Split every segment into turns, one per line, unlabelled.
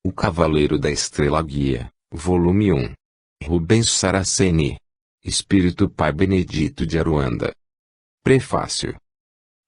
O Cavaleiro da Estrela Guia, Volume 1. Rubens Saraceni. Espírito Pai Benedito de Aruanda. Prefácio.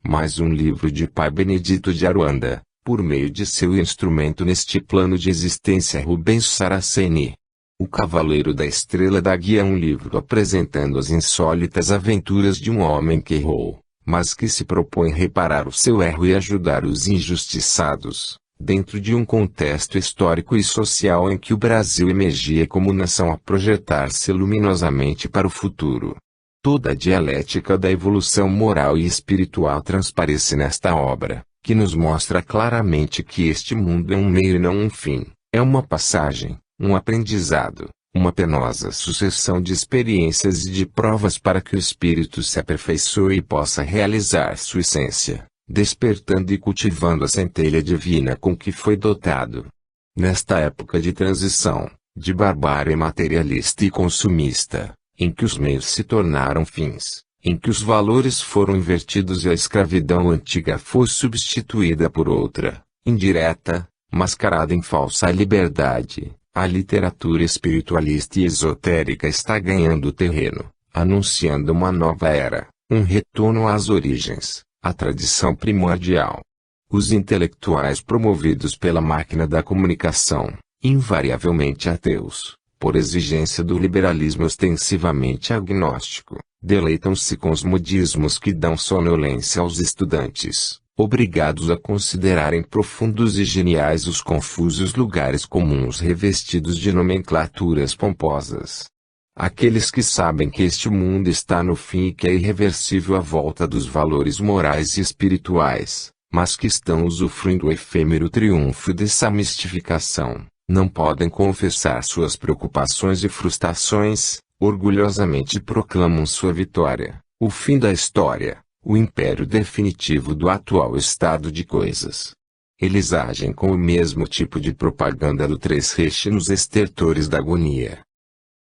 Mais um livro de Pai Benedito de Aruanda, por meio de seu instrumento neste plano de existência, Rubens Saraceni. O Cavaleiro da Estrela da Guia é um livro apresentando as insólitas aventuras de um homem que errou, mas que se propõe reparar o seu erro e ajudar os injustiçados, dentro de um contexto histórico e social em que o Brasil emergia como nação a projetar-se luminosamente para o futuro. Toda a dialética da evolução moral e espiritual transparece nesta obra, que nos mostra claramente que este mundo é um meio e não um fim, é uma passagem, um aprendizado, uma penosa sucessão de experiências e de provas para que o espírito se aperfeiçoe e possa realizar sua essência, despertando e cultivando a centelha divina com que foi dotado. Nesta época de transição, de barbárie materialista e consumista, em que os meios se tornaram fins, em que os valores foram invertidos e a escravidão antiga foi substituída por outra, indireta, mascarada em falsa liberdade, a literatura espiritualista e esotérica está ganhando terreno, anunciando uma nova era, um retorno às origens, à tradição primordial. Os intelectuais promovidos pela máquina da comunicação, invariavelmente ateus, por exigência do liberalismo ostensivamente agnóstico, deleitam-se com os modismos que dão sonolência aos estudantes, obrigados a considerarem profundos e geniais os confusos lugares comuns revestidos de nomenclaturas pomposas. Aqueles que sabem que este mundo está no fim e que é irreversível a volta dos valores morais e espirituais, mas que estão usufruindo o efêmero triunfo dessa mistificação, não podem confessar suas preocupações e frustrações, orgulhosamente proclamam sua vitória, o fim da história, o império definitivo do atual estado de coisas. Eles agem com o mesmo tipo de propaganda do Três Reis nos estertores da agonia.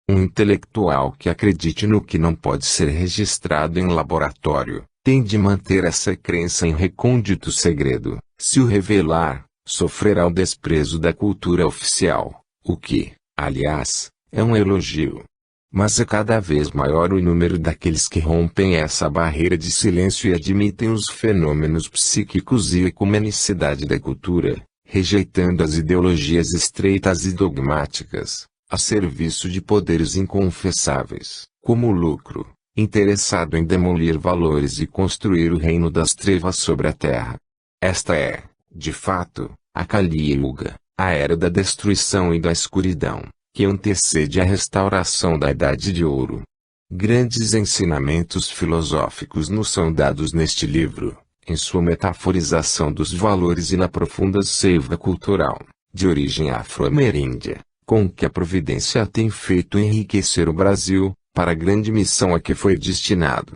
Um intelectual que acredite no que não pode ser registrado em laboratório, tem de manter essa crença em recôndito segredo. Se o revelar, sofrerá o desprezo da cultura oficial, o que, aliás, é um elogio. Mas é cada vez maior o número daqueles que rompem essa barreira de silêncio e admitem os fenômenos psíquicos e a ecumenicidade da cultura, rejeitando as ideologias estreitas e dogmáticas, a serviço de poderes inconfessáveis, como o lucro, interessado em demolir valores e construir o reino das trevas sobre a terra. Esta é, de fato, a Kali Yuga, a era da destruição e da escuridão, que antecede a restauração da Idade de Ouro. Grandes ensinamentos filosóficos nos são dados neste livro, em sua metaforização dos valores e na profunda seiva cultural, de origem afro-ameríndia, com que a providência tem feito enriquecer o Brasil, para a grande missão a que foi destinado.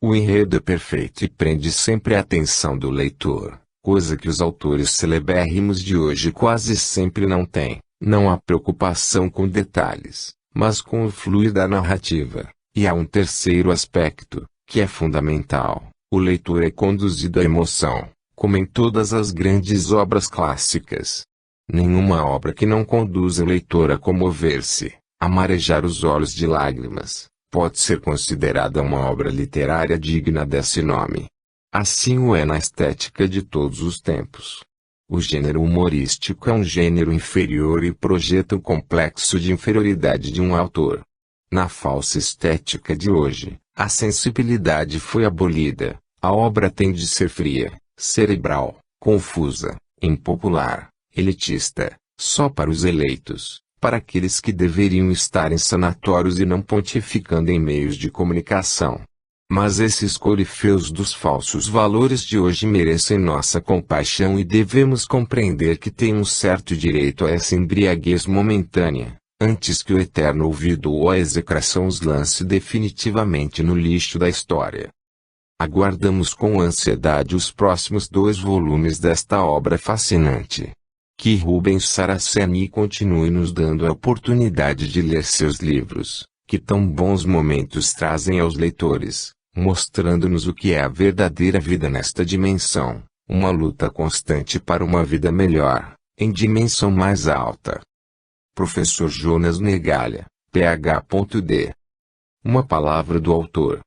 O enredo é perfeito e prende sempre a atenção do leitor, coisa que os autores celebérrimos de hoje quase sempre não têm. Não há preocupação com detalhes, mas com o fluir da narrativa. E há um terceiro aspecto, que é fundamental: o leitor é conduzido à emoção, como em todas as grandes obras clássicas. Nenhuma obra que não conduza o leitor a comover-se, a marejar os olhos de lágrimas, pode ser considerada uma obra literária digna desse nome. Assim o é na estética de todos os tempos. O gênero humorístico é um gênero inferior e projeta o complexo de inferioridade de um autor. Na falsa estética de hoje, a sensibilidade foi abolida, a obra tem de ser fria, cerebral, confusa, impopular, elitista, só para os eleitos, para aqueles que deveriam estar em sanatórios e não pontificando em meios de comunicação. Mas esses corifeus dos falsos valores de hoje merecem nossa compaixão e devemos compreender que têm um certo direito a essa embriaguez momentânea, antes que o eterno ouvido ou a execração os lance definitivamente no lixo da história. Aguardamos com ansiedade os próximos 2 volumes desta obra fascinante. Que Rubens Saraceni continue nos dando a oportunidade de ler seus livros, que tão bons momentos trazem aos leitores, mostrando-nos o que é a verdadeira vida nesta dimensão, uma luta constante para uma vida melhor, em dimensão mais alta. Professor Jonas Negalha, Ph.D. Uma palavra do autor.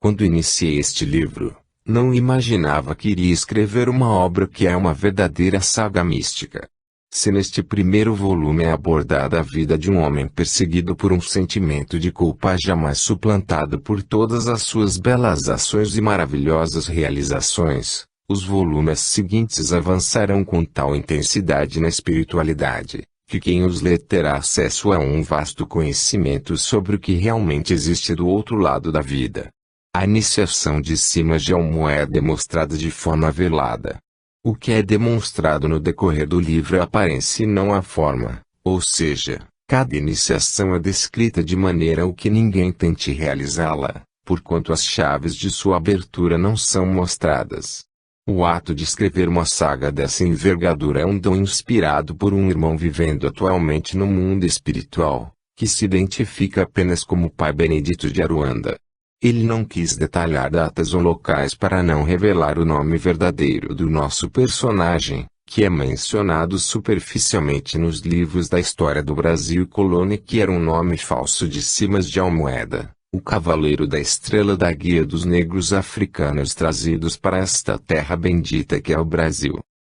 Quando iniciei este livro, não imaginava que iria escrever uma obra que é uma verdadeira saga mística. Se neste primeiro volume é abordada a vida de um homem perseguido por um sentimento de culpa jamais suplantado por todas as suas belas ações e maravilhosas realizações, os volumes seguintes avançarão com tal intensidade na espiritualidade, que quem os lê terá acesso a um vasto conhecimento sobre o que realmente existe do outro lado da vida. A iniciação de Simas de Almoeda é mostrada de forma velada. O que é demonstrado no decorrer do livro é a aparência e não a forma, ou seja, cada iniciação é descrita de maneira a que ninguém tente realizá-la, porquanto as chaves de sua abertura não são mostradas. O ato de escrever uma saga dessa envergadura é um dom inspirado por um irmão vivendo atualmente no mundo espiritual, que se identifica apenas como Pai Benedito de Aruanda. Ele não quis detalhar datas ou locais para não revelar o nome verdadeiro do nosso personagem, que é mencionado superficialmente nos livros da história do Brasil colônia, que era um nome falso de Simas de Almoeda, o cavaleiro da estrela da guia dos negros africanos trazidos para esta terra bendita que é o Brasil.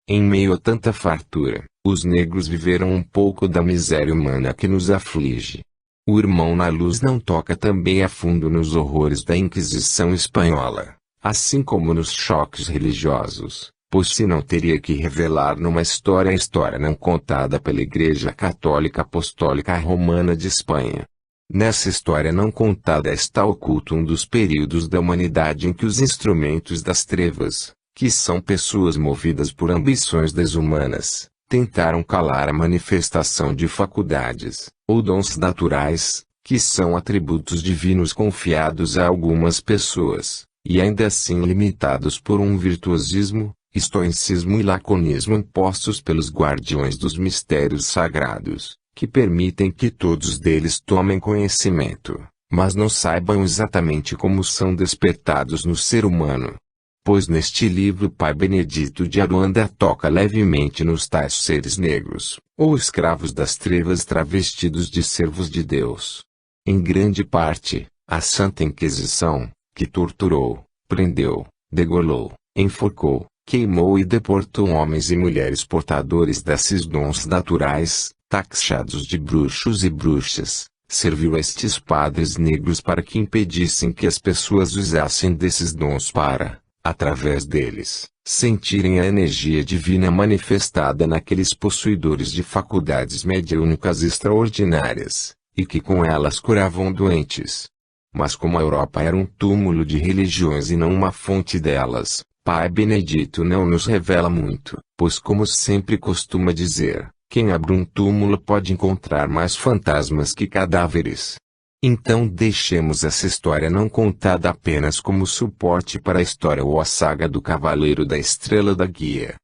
Em meio a tanta fartura, os negros viveram um pouco da miséria humana que nos aflige. O irmão na luz não toca também a fundo nos horrores da Inquisição espanhola, assim como nos choques religiosos, pois senão teria que revelar numa história a história não contada pela Igreja Católica Apostólica Romana de Espanha. Nessa história não contada está oculto um dos períodos da humanidade em que os instrumentos das trevas, que são pessoas movidas por ambições desumanas, tentaram calar a manifestação de faculdades, ou dons naturais, que são atributos divinos confiados a algumas pessoas, e ainda assim limitados por um virtuosismo, estoicismo e laconismo impostos pelos guardiões dos mistérios sagrados, que permitem que todos deles tomem conhecimento, mas não saibam exatamente como são despertados no ser humano. Pois neste livro Pai Benedito de Aruanda toca levemente nos tais seres negros, ou escravos das trevas travestidos de servos de Deus. Em grande parte, a Santa Inquisição, que torturou, prendeu, degolou, enforcou, queimou e deportou homens e mulheres portadores desses dons naturais, taxados de bruxos e bruxas, serviu a estes padres negros para que impedissem que as pessoas usassem desses dons para, através deles, sentirem a energia divina manifestada naqueles possuidores de faculdades mediúnicas extraordinárias, e que com elas curavam doentes. Mas como a Europa era um túmulo de religiões e não uma fonte delas, Pai Benedito não nos revela muito, pois como sempre costuma dizer, quem abre um túmulo pode encontrar mais fantasmas que cadáveres. Então deixemos essa história não contada apenas como suporte para a história ou a saga do Cavaleiro da Estrela da Guia.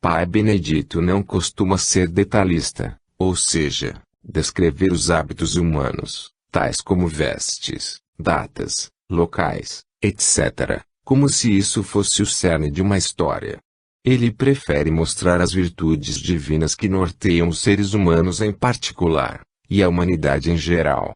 Pai Benedito não costuma ser detalhista, ou seja, descrever os hábitos humanos, tais como vestes, datas, locais, etc., como se isso fosse o cerne de uma história. Ele prefere mostrar as virtudes divinas que norteiam os seres humanos em particular, e a humanidade em geral.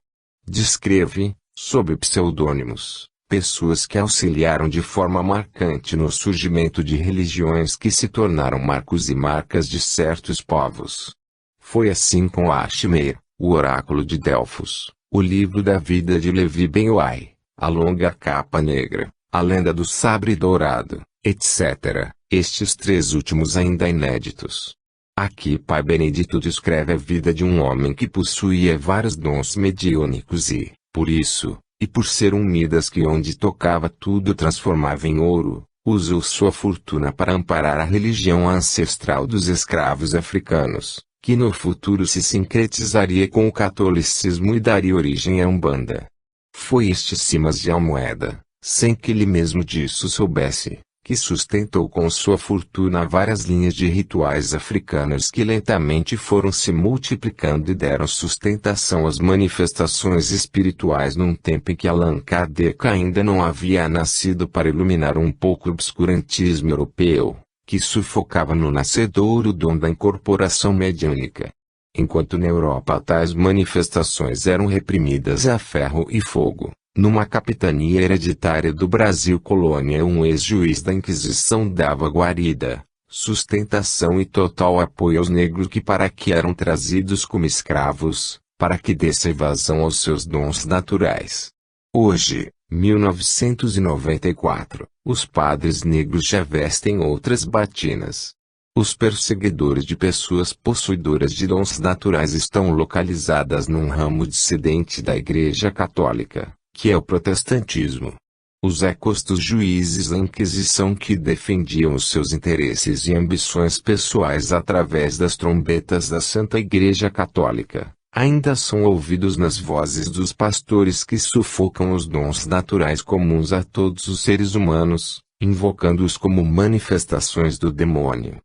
Descreve, sob pseudônimos, pessoas que auxiliaram de forma marcante no surgimento de religiões que se tornaram marcos e marcas de certos povos. Foi assim com Ashmer, o Oráculo de Delfos, o Livro da Vida de Levi Ben-Uai, a Longa Capa Negra, a Lenda do Sabre Dourado, etc., estes três últimos ainda inéditos. Aqui Pai Benedito descreve a vida de um homem que possuía vários dons mediúnicos e, por isso, e por ser um Midas que onde tocava tudo transformava em ouro, usou sua fortuna para amparar a religião ancestral dos escravos africanos, que no futuro se sincretizaria com o catolicismo e daria origem à Umbanda. Foi este Simas de Almoeda, sem que ele mesmo disso soubesse, que sustentou com sua fortuna várias linhas de rituais africanos que lentamente foram se multiplicando e deram sustentação às manifestações espirituais num tempo em que Allan Kardec ainda não havia nascido para iluminar um pouco o obscurantismo europeu, que sufocava no nascedouro o dom da incorporação mediúnica. Enquanto na Europa tais manifestações eram reprimidas a ferro e fogo, numa capitania hereditária do Brasil colônia um ex-juiz da Inquisição dava guarida, sustentação e total apoio aos negros que para que eram trazidos como escravos, para que desse vazão aos seus dons naturais. Hoje, 1994, os padres negros já vestem outras batinas. Os perseguidores de pessoas possuidoras de dons naturais estão localizadas num ramo dissidente da Igreja Católica, que é o protestantismo. Os ecos dos juízes da Inquisição que defendiam os seus interesses e ambições pessoais através das trombetas da Santa Igreja Católica, ainda são ouvidos nas vozes dos pastores que sufocam os dons naturais comuns a todos os seres humanos, invocando-os como manifestações do demônio.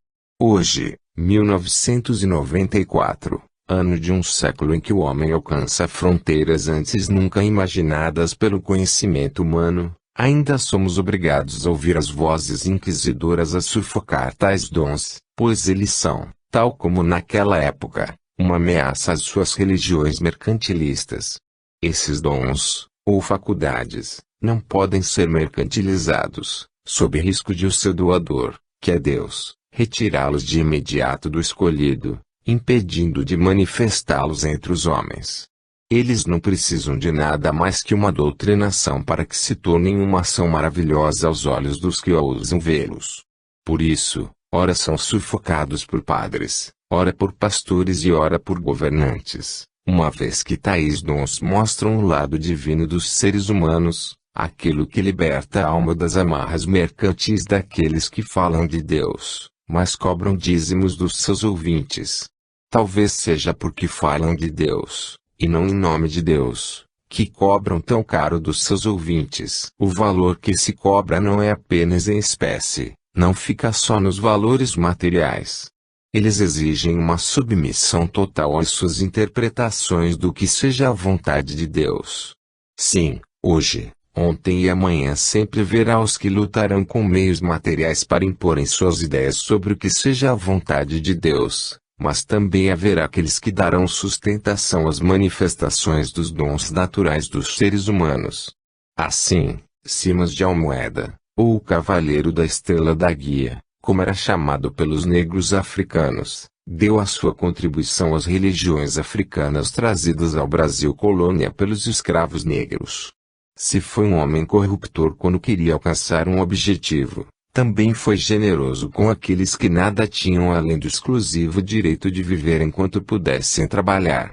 Hoje, 1994, ano de um século em que o homem alcança fronteiras antes nunca imaginadas pelo conhecimento humano, ainda somos obrigados a ouvir as vozes inquisidoras a sufocar tais dons, pois eles são, tal como naquela época, uma ameaça às suas religiões mercantilistas. Esses dons, ou faculdades, não podem ser mercantilizados, sob risco de o seu doador, que é Deus, retirá-los de imediato do escolhido, impedindo de manifestá-los entre os homens. Eles não precisam de nada mais que uma doutrinação para que se tornem uma ação maravilhosa aos olhos dos que ousam vê-los. Por isso, ora são sufocados por padres, ora por pastores e ora por governantes, uma vez que tais dons mostram o lado divino dos seres humanos, aquilo que liberta a alma das amarras mercantis daqueles que falam de Deus, mas cobram dízimos dos seus ouvintes. Talvez seja porque falam de Deus, e não em nome de Deus, que cobram tão caro dos seus ouvintes. O valor que se cobra não é apenas em espécie, não fica só nos valores materiais. Eles exigem uma submissão total às suas interpretações do que seja a vontade de Deus. Sim, hoje, ontem e amanhã sempre verá os que lutarão com meios materiais para imporem suas ideias sobre o que seja a vontade de Deus, mas também haverá aqueles que darão sustentação às manifestações dos dons naturais dos seres humanos. Assim, Simas de Almoeda, ou o Cavaleiro da Estrela da Guia, como era chamado pelos negros africanos, deu a sua contribuição às religiões africanas trazidas ao Brasil colônia pelos escravos negros. Se foi um homem corruptor quando queria alcançar um objetivo, também foi generoso com aqueles que nada tinham além do exclusivo direito de viver enquanto pudessem trabalhar.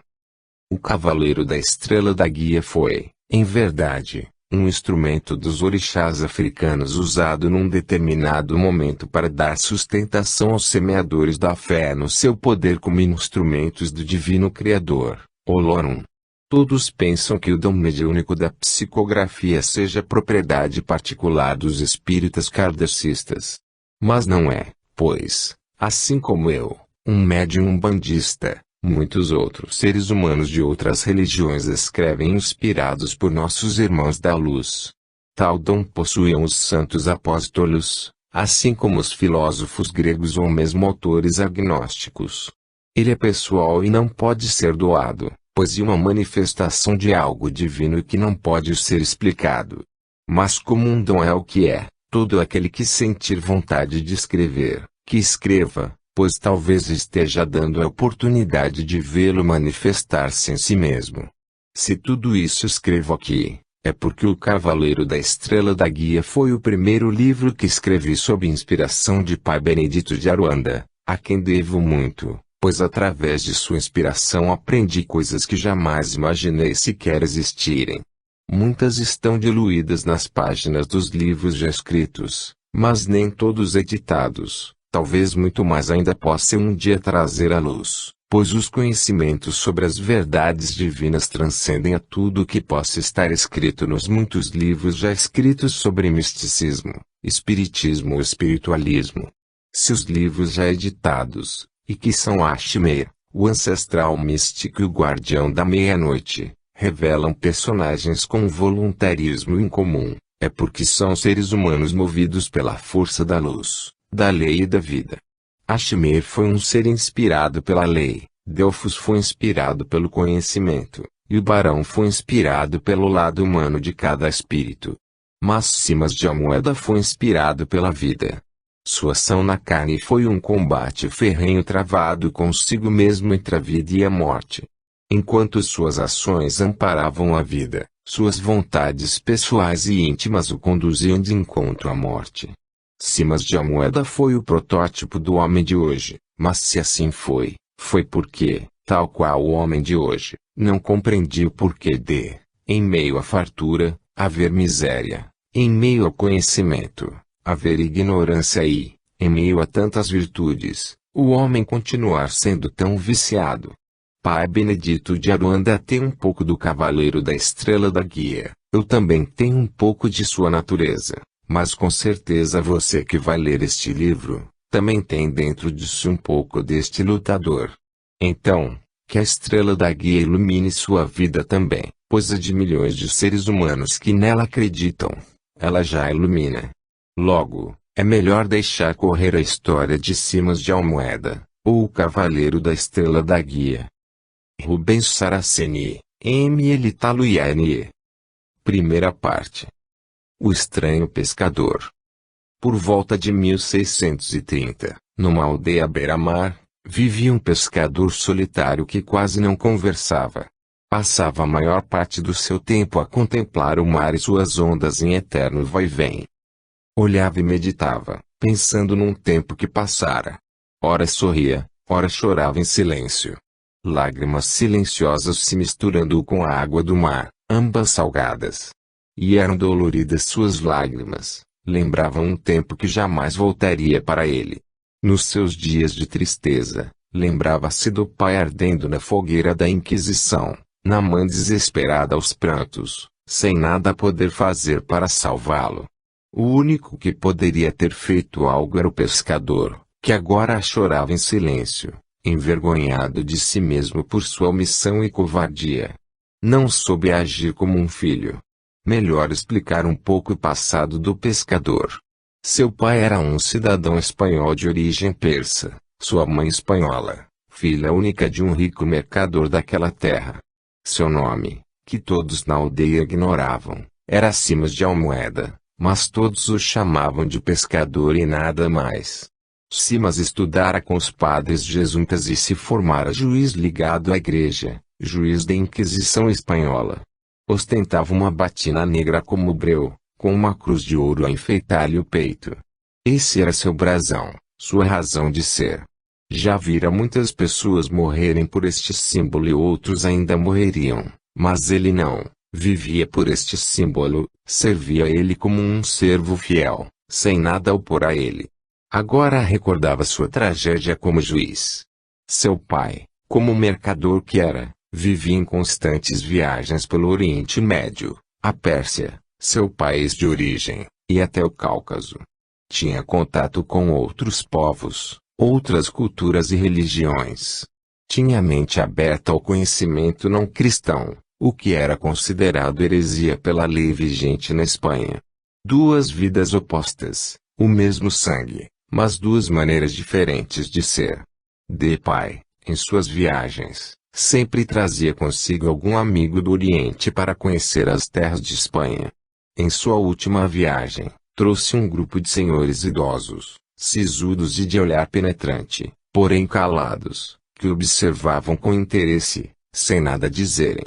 O Cavaleiro da Estrela da Guia foi, em verdade, um instrumento dos orixás africanos usado num determinado momento para dar sustentação aos semeadores da fé no seu poder como instrumentos do Divino Criador, Olorum. Todos pensam que o dom mediúnico da psicografia seja propriedade particular dos espíritas kardecistas. Mas não é, pois, assim como eu, um médium umbandista, muitos outros seres humanos de outras religiões escrevem inspirados por nossos irmãos da luz. Tal dom possuíam os santos apóstolos, assim como os filósofos gregos ou mesmo autores agnósticos. Ele é pessoal e não pode ser doado, pois é uma manifestação de algo divino que não pode ser explicado. Mas como um dom é o que é, todo aquele que sentir vontade de escrever, que escreva, pois talvez esteja dando a oportunidade de vê-lo manifestar-se em si mesmo. Se tudo isso escrevo aqui, é porque o Cavaleiro da Estrela da Guia foi o primeiro livro que escrevi sob inspiração de Pai Benedito de Aruanda, a quem devo muito, pois através de sua inspiração aprendi coisas que jamais imaginei sequer existirem. Muitas estão diluídas nas páginas dos livros já escritos, mas nem todos editados. Talvez muito mais ainda possa um dia trazer à luz, pois os conhecimentos sobre as verdades divinas transcendem a tudo o que possa estar escrito nos muitos livros já escritos sobre misticismo, espiritismo ou espiritualismo. Se os livros já editados, e que são Ashmeir, o ancestral místico e o guardião da meia-noite, revelam personagens com voluntarismo incomum, é porque são seres humanos movidos pela força da luz, da lei e da vida. Ashmer foi um ser inspirado pela lei, Delfos foi inspirado pelo conhecimento, e o Barão foi inspirado pelo lado humano de cada espírito. Mas Simas de Almoeda foi inspirado pela vida. Sua ação na carne foi um combate ferrenho travado consigo mesmo entre a vida e a morte. Enquanto suas ações amparavam a vida, suas vontades pessoais e íntimas o conduziam de encontro à morte. Simas de Almoeda foi o protótipo do homem de hoje, mas se assim foi porque, tal qual o homem de hoje, não compreendia o porquê de, em meio à fartura, haver miséria, em meio ao conhecimento, haver ignorância e, em meio a tantas virtudes, o homem continuar sendo tão viciado. Pai Benedito de Aruanda tem um pouco do Cavaleiro da Estrela da Guia, eu também tenho um pouco de sua natureza, mas com certeza você que vai ler este livro, também tem dentro de si um pouco deste lutador. Então, que a Estrela da Guia ilumine sua vida também, pois a de milhões de seres humanos que nela acreditam, ela já ilumina. Logo, é melhor deixar correr a história de Simas de Almoeda, ou o Cavaleiro da Estrela da Guia. Rubens Saraceni, M. Taluiani. Primeira parte. O Estranho Pescador. Por volta de 1630, numa aldeia à beira-mar, vivia um pescador solitário que quase não conversava. Passava a maior parte do seu tempo a contemplar o mar e suas ondas em eterno vai-vem. Olhava e meditava, pensando num tempo que passara. Ora sorria, ora chorava em silêncio. Lágrimas silenciosas se misturando com a água do mar, ambas salgadas. E eram doloridas suas lágrimas, lembravam um tempo que jamais voltaria para ele. Nos seus dias de tristeza, lembrava-se do pai ardendo na fogueira da Inquisição, na mãe desesperada aos prantos, sem nada poder fazer para salvá-lo. O único que poderia ter feito algo era o pescador, que agora chorava em silêncio, envergonhado de si mesmo por sua omissão e covardia. Não soube agir como um filho. Melhor explicar um pouco o passado do pescador. Seu pai era um cidadão espanhol de origem persa, sua mãe espanhola, filha única de um rico mercador daquela terra. Seu nome, que todos na aldeia ignoravam, era Simas de Almoeda, mas todos o chamavam de pescador e nada mais. Simas estudara com os padres jesuítas e se formara juiz ligado à igreja, juiz da Inquisição espanhola. Ostentava uma batina negra como breu, com uma cruz de ouro a enfeitar-lhe o peito. Esse era seu brasão, sua razão de ser. Já vira muitas pessoas morrerem por este símbolo e outros ainda morreriam, mas ele não, vivia por este símbolo, servia ele como um servo fiel, sem nada opor a ele. Agora recordava sua tragédia como juiz. Seu pai, como mercador que era, vivia em constantes viagens pelo Oriente Médio, a Pérsia, seu país de origem, e até o Cáucaso. Tinha contato com outros povos, outras culturas e religiões. Tinha a mente aberta ao conhecimento não cristão, o que era considerado heresia pela lei vigente na Espanha. Duas vidas opostas, o mesmo sangue, mas duas maneiras diferentes de ser. De pai, em suas viagens, sempre trazia consigo algum amigo do Oriente para conhecer as terras de Espanha. Em sua última viagem, trouxe um grupo de senhores idosos, sisudos e de olhar penetrante, porém calados, que observavam com interesse, sem nada dizerem.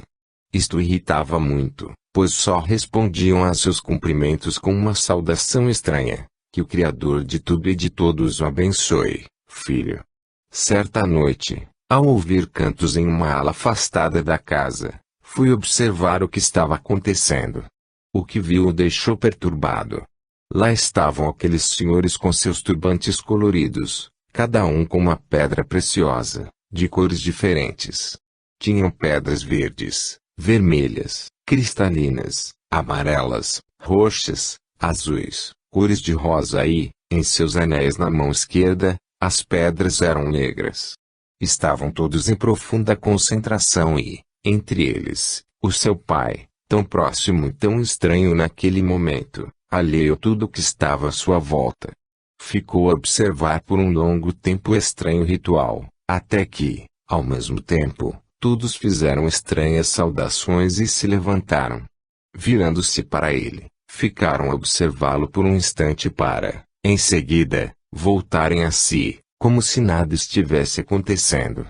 Isto irritava muito, pois só respondiam a seus cumprimentos com uma saudação estranha: que o Criador de tudo e de todos o abençoe, filho. Certa noite, ao ouvir cantos em uma ala afastada da casa, fui observar o que estava acontecendo. O que viu o deixou perturbado. Lá estavam aqueles senhores com seus turbantes coloridos, cada um com uma pedra preciosa, de cores diferentes. Tinham pedras verdes, vermelhas, cristalinas, amarelas, roxas, azuis, cores de rosa e, em seus anéis na mão esquerda, as pedras eram negras. Estavam todos em profunda concentração e, entre eles, o seu pai, tão próximo e tão estranho naquele momento, alheio a tudo que estava à sua volta. Ficou a observar por um longo tempo o estranho ritual, até que, ao mesmo tempo, todos fizeram estranhas saudações e se levantaram. Virando-se para ele, ficaram a observá-lo por um instante para, em seguida, voltarem a si, como se nada estivesse acontecendo.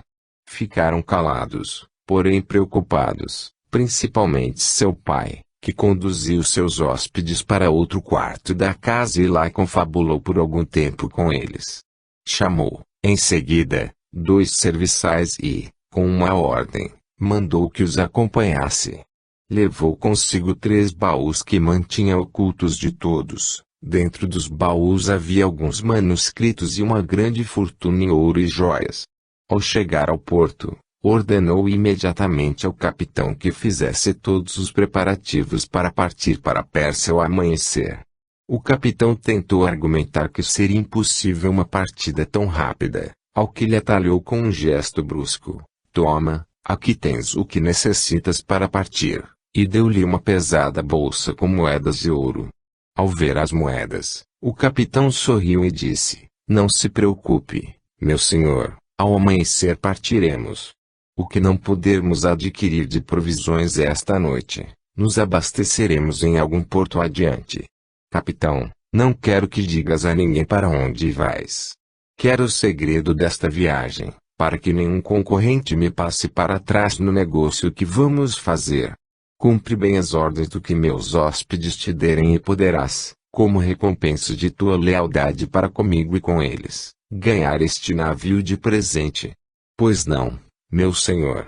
Ficaram calados, porém preocupados, principalmente seu pai, que conduziu seus hóspedes para outro quarto da casa e lá confabulou por algum tempo com eles. Chamou, em seguida, 2 serviçais e, com uma ordem, mandou que os acompanhasse. Levou consigo 3 baús que mantinha ocultos de todos. Dentro dos baús havia alguns manuscritos e uma grande fortuna em ouro e joias. Ao chegar ao porto, ordenou imediatamente ao capitão que fizesse todos os preparativos para partir para a Pérsia ao amanhecer. O capitão tentou argumentar que seria impossível uma partida tão rápida, ao que lhe atalhou com um gesto brusco. Toma, aqui tens o que necessitas para partir, e deu-lhe uma pesada bolsa com moedas de ouro. Ao ver as moedas, o capitão sorriu e disse, não se preocupe, meu senhor, ao amanhecer partiremos. O que não pudermos adquirir de provisões esta noite, nos abasteceremos em algum porto adiante. Capitão, não quero que digas a ninguém para onde vais. Quero o segredo desta viagem, para que nenhum concorrente me passe para trás no negócio que vamos fazer. Cumpre bem as ordens do que meus hóspedes te derem e poderás, como recompensa de tua lealdade para comigo e com eles, ganhar este navio de presente. Pois não, meu senhor.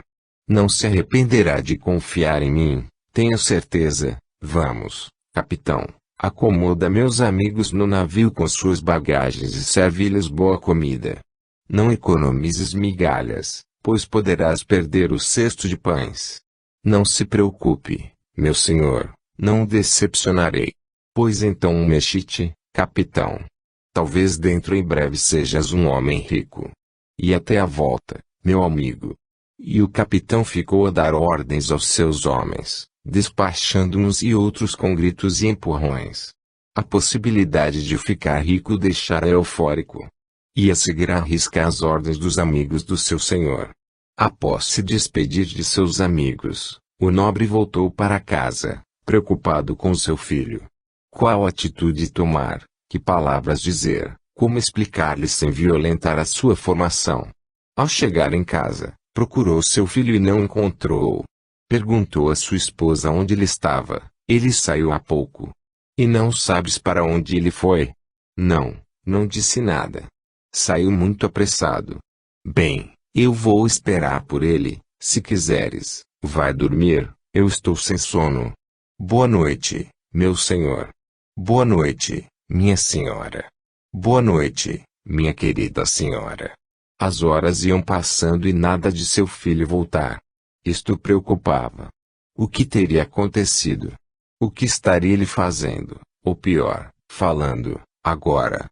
Não se arrependerá de confiar em mim, tenho certeza. Vamos, capitão, acomoda meus amigos no navio com suas bagagens e serve-lhes boa comida. Não economizes migalhas, pois poderás perder o cesto de pães. Não se preocupe, meu senhor, não o decepcionarei. Pois então mexe-te, capitão. Talvez dentro em breve sejas um homem rico. E até a volta, meu amigo. E o capitão ficou a dar ordens aos seus homens, despachando uns e outros com gritos e empurrões. A possibilidade de ficar rico o deixara eufórico. Ia seguir à risca as ordens dos amigos do seu senhor. Após se despedir de seus amigos, o nobre voltou para casa, preocupado com seu filho. Qual atitude tomar, que palavras dizer, como explicar-lhe sem violentar a sua formação? Ao chegar em casa, procurou seu filho e não encontrou-o. Perguntou a sua esposa onde ele estava, ele saiu há pouco. E não sabes para onde ele foi? Não, não disse nada. Saiu muito apressado. Bem, eu vou esperar por ele, se quiseres, vai dormir, eu estou sem sono. Boa noite, meu senhor. Boa noite, minha senhora. Boa noite, minha querida senhora. As horas iam passando e nada de seu filho voltar. Isto preocupava. O que teria acontecido? O que estaria ele fazendo, ou pior, falando, agora?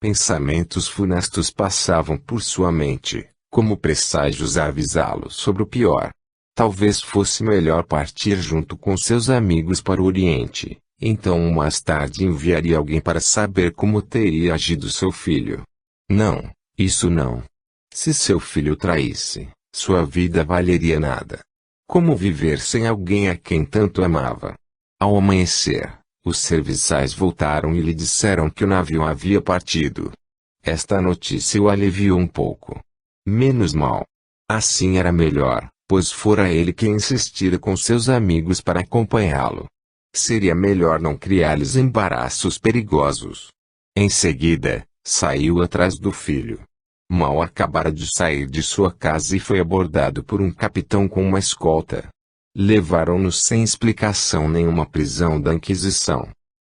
Pensamentos funestos passavam por sua mente, como presságios a avisá-lo sobre o pior. Talvez fosse melhor partir junto com seus amigos para o Oriente, então mais tarde enviaria alguém para saber como teria agido seu filho. Não, isso não. Se seu filho o traísse, sua vida valeria nada. Como viver sem alguém a quem tanto amava? Ao amanhecer, os serviçais voltaram e lhe disseram que o navio havia partido. Esta notícia o aliviou um pouco. Menos mal. Assim era melhor, pois fora ele quem insistira com seus amigos para acompanhá-lo. Seria melhor não criar-lhes embaraços perigosos. Em seguida, saiu atrás do filho. Mal acabara de sair de sua casa e foi abordado por um capitão com uma escolta. Levaram-no sem explicação nenhuma à prisão da Inquisição.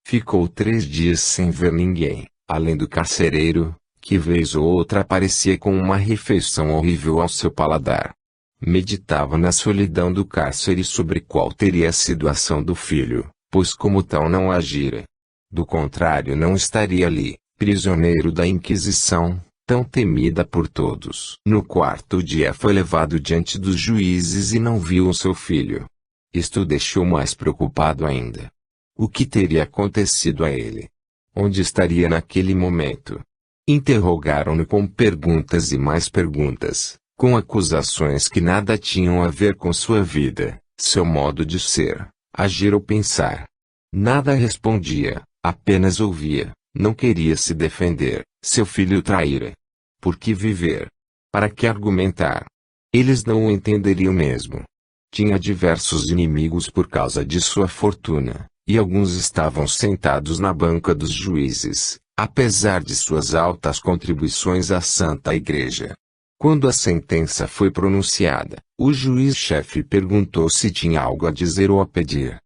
Ficou 3 dias sem ver ninguém, além do carcereiro, que vez ou outra aparecia com uma refeição horrível ao seu paladar. Meditava na solidão do cárcere sobre qual teria sido a ação do filho, pois como tal não agira. Do contrário não estaria ali, prisioneiro da Inquisição, tão temida por todos. No 4º dia foi levado diante dos juízes e não viu o seu filho. Isto o deixou mais preocupado ainda. O que teria acontecido a ele? Onde estaria naquele momento? Interrogaram-no com perguntas e mais perguntas, com acusações que nada tinham a ver com sua vida, seu modo de ser, agir ou pensar. Nada respondia, apenas ouvia, não queria se defender, seu filho traíra. Por que viver? Para que argumentar? Eles não o entenderiam mesmo. Tinha diversos inimigos por causa de sua fortuna, e alguns estavam sentados na banca dos juízes, apesar de suas altas contribuições à Santa Igreja. Quando a sentença foi pronunciada, o juiz-chefe perguntou se tinha algo a dizer ou a pedir.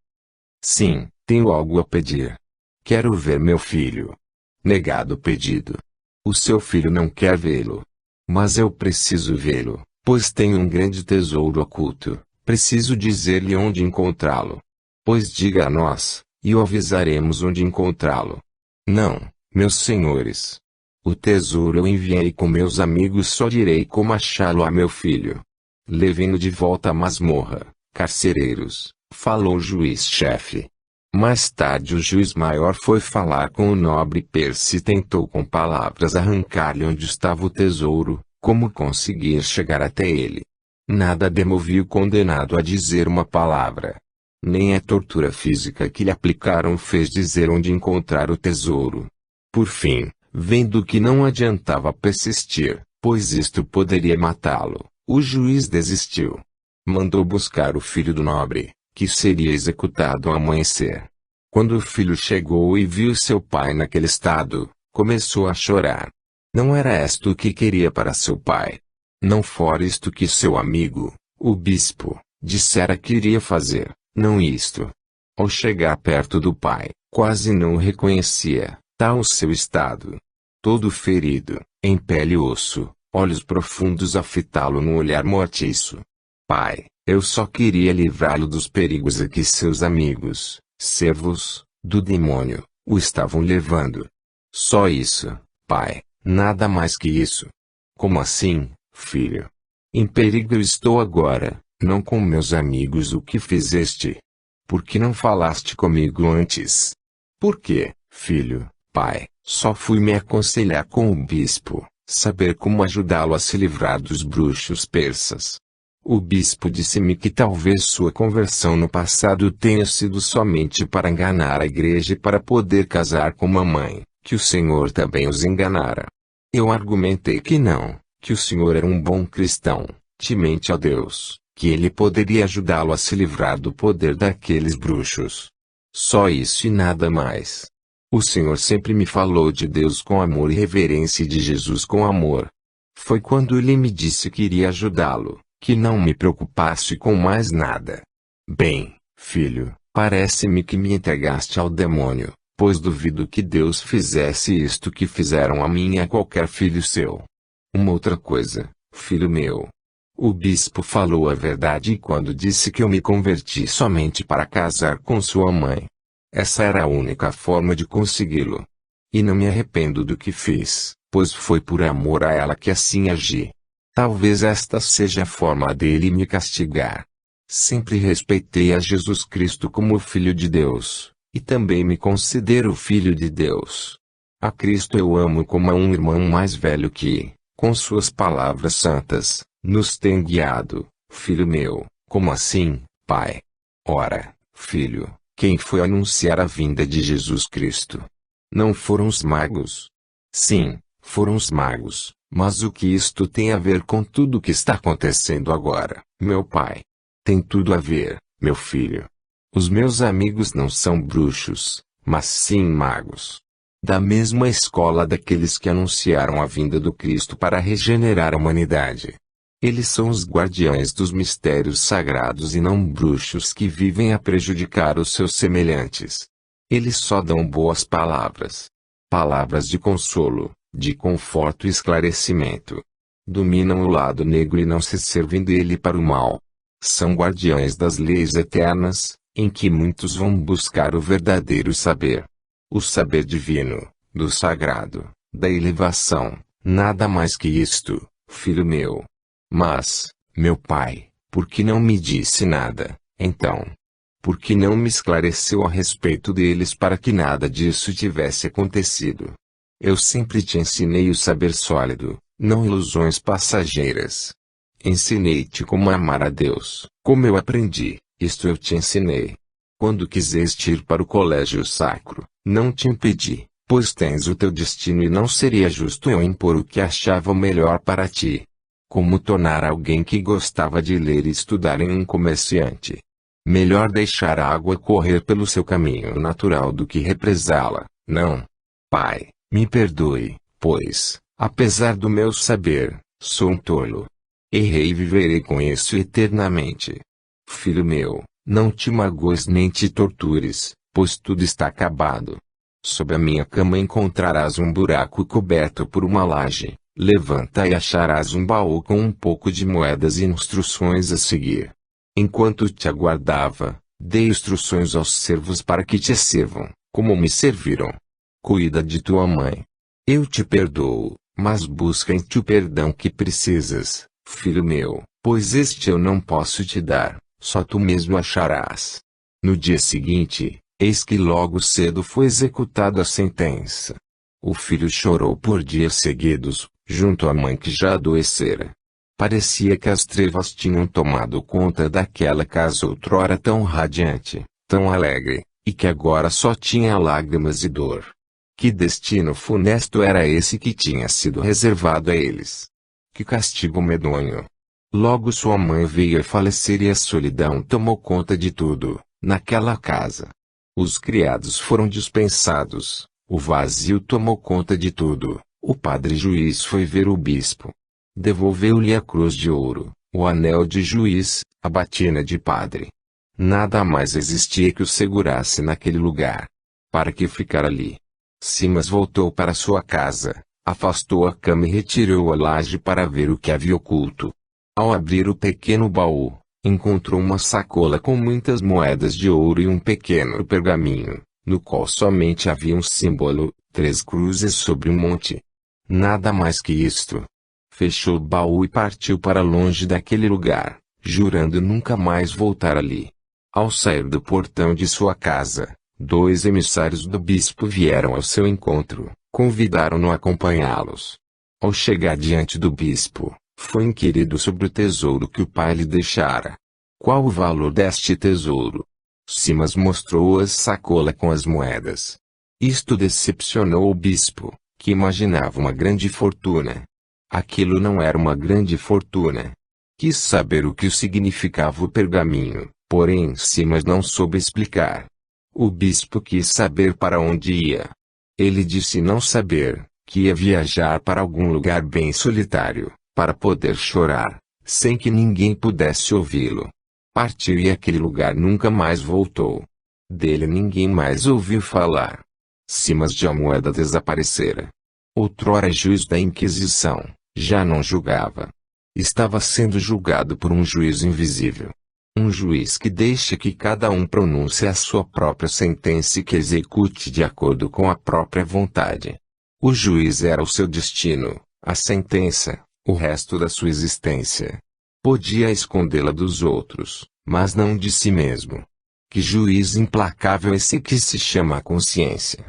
Sim, tenho algo a pedir. Quero ver meu filho. Negado o pedido. O seu filho não quer vê-lo. Mas eu preciso vê-lo, pois tenho um grande tesouro oculto. Preciso dizer-lhe onde encontrá-lo. Pois diga a nós, e o avisaremos onde encontrá-lo. Não, meus senhores. O tesouro eu enviei com meus amigos, só direi como achá-lo a meu filho. Levem-no de volta à masmorra, carcereiros, falou o juiz-chefe. Mais tarde o juiz maior foi falar com o nobre Percy e tentou com palavras arrancar-lhe onde estava o tesouro, como conseguir chegar até ele. Nada demovia o condenado a dizer uma palavra. Nem a tortura física que lhe aplicaram fez dizer onde encontrar o tesouro. Por fim, vendo que não adiantava persistir, pois isto poderia matá-lo, o juiz desistiu. Mandou buscar o filho do nobre, que seria executado ao amanhecer. Quando o filho chegou e viu seu pai naquele estado, começou a chorar. Não era isto o que queria para seu pai. Não fora isto que seu amigo, o bispo, dissera que iria fazer, não isto. Ao chegar perto do pai, quase não o reconhecia, tal o seu estado. Todo ferido, em pele e osso, olhos profundos a fitá-lo num olhar mortiço. Pai, eu só queria livrá-lo dos perigos a que seus amigos, servos, do demônio, o estavam levando. Só isso, pai, nada mais que isso. Como assim, filho? Em perigo eu estou agora, não com meus amigos. O que fizeste? Por que não falaste comigo antes? Por quê, filho, pai? Só fui me aconselhar com o bispo, saber como ajudá-lo a se livrar dos bruxos persas. O bispo disse-me que talvez sua conversão no passado tenha sido somente para enganar a igreja e para poder casar com mamãe, que o senhor também os enganara. Eu argumentei que não, que o senhor era um bom cristão, temente a Deus, que ele poderia ajudá-lo a se livrar do poder daqueles bruxos. Só isso e nada mais. O senhor sempre me falou de Deus com amor e reverência e de Jesus com amor. Foi quando ele me disse que iria ajudá-lo, que não me preocupasse com mais nada. Bem, filho, parece-me que me entregaste ao demônio, pois duvido que Deus fizesse isto que fizeram a mim e a qualquer filho seu. Uma outra coisa, filho meu. O bispo falou a verdade quando disse que eu me converti somente para casar com sua mãe. Essa era a única forma de consegui-lo. E não me arrependo do que fiz, pois foi por amor a ela que assim agi. Talvez esta seja a forma dele me castigar. Sempre respeitei a Jesus Cristo como o Filho de Deus, e também me considero Filho de Deus. A Cristo eu amo como a um irmão mais velho que, com suas palavras santas, nos tem guiado, filho meu. Como assim, pai? Ora, filho, quem foi anunciar a vinda de Jesus Cristo? Não foram os magos? Sim, foram os magos, mas o que isto tem a ver com tudo o que está acontecendo agora, meu pai? Tem tudo a ver, meu filho. Os meus amigos não são bruxos, mas sim magos. Da mesma escola daqueles que anunciaram a vinda do Cristo para regenerar a humanidade. Eles são os guardiães dos mistérios sagrados e não bruxos que vivem a prejudicar os seus semelhantes. Eles só dão boas palavras. Palavras de consolo, de conforto e esclarecimento. Dominam o lado negro e não se servem dele para o mal. São guardiães das leis eternas, em que muitos vão buscar o verdadeiro saber. O saber divino, do sagrado, da elevação, nada mais que isto, filho meu. Mas, meu pai, por que não me disse nada, então? Por que não me esclareceu a respeito deles para que nada disso tivesse acontecido? Eu sempre te ensinei o saber sólido, não ilusões passageiras. Ensinei-te como amar a Deus, como eu aprendi, isto eu te ensinei. Quando quiseste ir para o colégio sacro, não te impedi, pois tens o teu destino e não seria justo eu impor o que achava melhor para ti. Como tornar alguém que gostava de ler e estudar em um comerciante? Melhor deixar a água correr pelo seu caminho natural do que represá-la, não. Pai, me perdoe, pois, apesar do meu saber, sou um tolo. Errei e viverei com isso eternamente. Filho meu, não te magoes nem te tortures, pois tudo está acabado. Sob a minha cama encontrarás um buraco coberto por uma laje. Levanta e acharás um baú com um pouco de moedas e instruções a seguir. Enquanto te aguardava, dei instruções aos servos para que te sirvam, como me serviram. Cuida de tua mãe. Eu te perdoo, mas busca em ti o perdão que precisas, filho meu, pois este eu não posso te dar, só tu mesmo acharás. No dia seguinte, eis que logo cedo foi executada a sentença. O filho chorou por dias seguidos, junto à mãe que já adoecera. Parecia que as trevas tinham tomado conta daquela casa outrora tão radiante, tão alegre, e que agora só tinha lágrimas e dor. Que destino funesto era esse que tinha sido reservado a eles? Que castigo medonho! Logo sua mãe veio a falecer e a solidão tomou conta de tudo, naquela casa. Os criados foram dispensados, o vazio tomou conta de tudo. O padre juiz foi ver o bispo. Devolveu-lhe a cruz de ouro, o anel de juiz, a batina de padre. Nada mais existia que o segurasse naquele lugar. Para que ficar ali? Simas voltou para sua casa, afastou a cama e retirou a laje para ver o que havia oculto. Ao abrir o pequeno baú, encontrou uma sacola com muitas moedas de ouro e um pequeno pergaminho, no qual somente havia um símbolo, 3 cruzes sobre um monte. Nada mais que isto. Fechou o baú e partiu para longe daquele lugar, jurando nunca mais voltar ali. Ao sair do portão de sua casa, 2 emissários do bispo vieram ao seu encontro, convidaram-no a acompanhá-los. Ao chegar diante do bispo, foi inquirido sobre o tesouro que o pai lhe deixara. Qual o valor deste tesouro? Simas mostrou a sacola com as moedas. Isto decepcionou o bispo, que imaginava uma grande fortuna. Aquilo não era uma grande fortuna. Quis saber o que significava o pergaminho, porém Simas não soube explicar. O bispo quis saber para onde ia. Ele disse não saber, que ia viajar para algum lugar bem solitário, para poder chorar, sem que ninguém pudesse ouvi-lo. Partiu e aquele lugar nunca mais voltou. Dele ninguém mais ouviu falar. Simas de Almoeda desaparecera. Outrora juiz da Inquisição, já não julgava. Estava sendo julgado por um juiz invisível. Um juiz que deixa que cada um pronuncie a sua própria sentença e que execute de acordo com a própria vontade. O juiz era o seu destino, a sentença, o resto da sua existência. Podia escondê-la dos outros, mas não de si mesmo. Que juiz implacável esse que se chama consciência.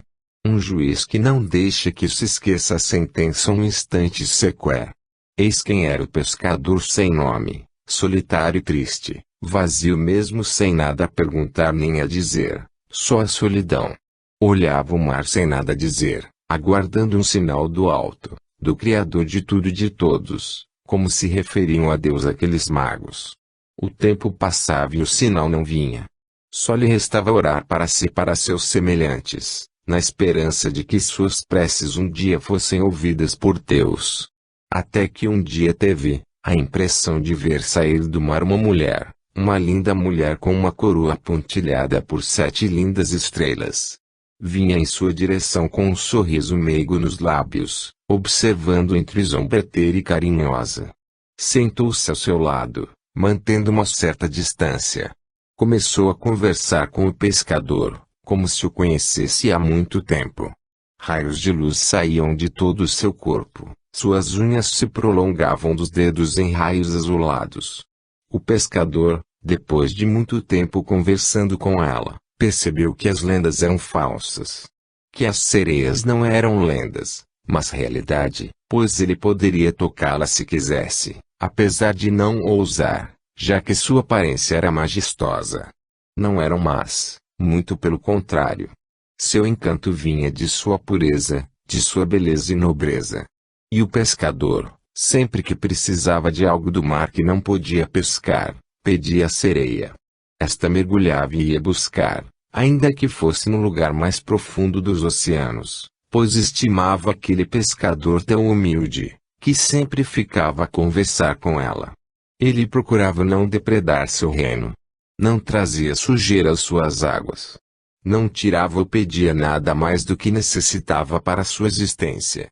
Um juiz que não deixa que se esqueça a sentença um instante sequer. Eis quem era o pescador sem nome, solitário e triste, vazio mesmo sem nada a perguntar nem a dizer, só a solidão. Olhava o mar sem nada a dizer, aguardando um sinal do alto, do Criador de tudo e de todos, como se referiam a Deus aqueles magos. O tempo passava e o sinal não vinha. Só lhe restava orar para si e para seus semelhantes, na esperança de que suas preces um dia fossem ouvidas por Deus. Até que um dia teve a impressão de ver sair do mar uma linda mulher com uma coroa pontilhada por 7 lindas estrelas. Vinha em sua direção com um sorriso meigo nos lábios, observando entre zombeteira e carinhosa. Sentou-se ao seu lado, mantendo uma certa distância. Começou a conversar com o pescador, como se o conhecesse há muito tempo. Raios de luz saíam de todo o seu corpo, suas unhas se prolongavam dos dedos em raios azulados. O pescador, Depois de muito tempo conversando com ela, percebeu que as lendas eram falsas. Que as sereias não eram lendas, mas realidade, pois ele poderia tocá-la se quisesse, apesar de não ousar, já que sua aparência era majestosa. Não eram más, muito pelo contrário. Seu encanto vinha de sua pureza, de sua beleza e nobreza. E o pescador, sempre que precisava de algo do mar que não podia pescar, pedia a sereia. Esta mergulhava e ia buscar, ainda que fosse no lugar mais profundo dos oceanos, pois estimava aquele pescador tão humilde, que sempre ficava a conversar com ela. Ele procurava não depredar seu reino. Não trazia sujeira às suas águas. Não tirava ou pedia nada mais do que necessitava para sua existência.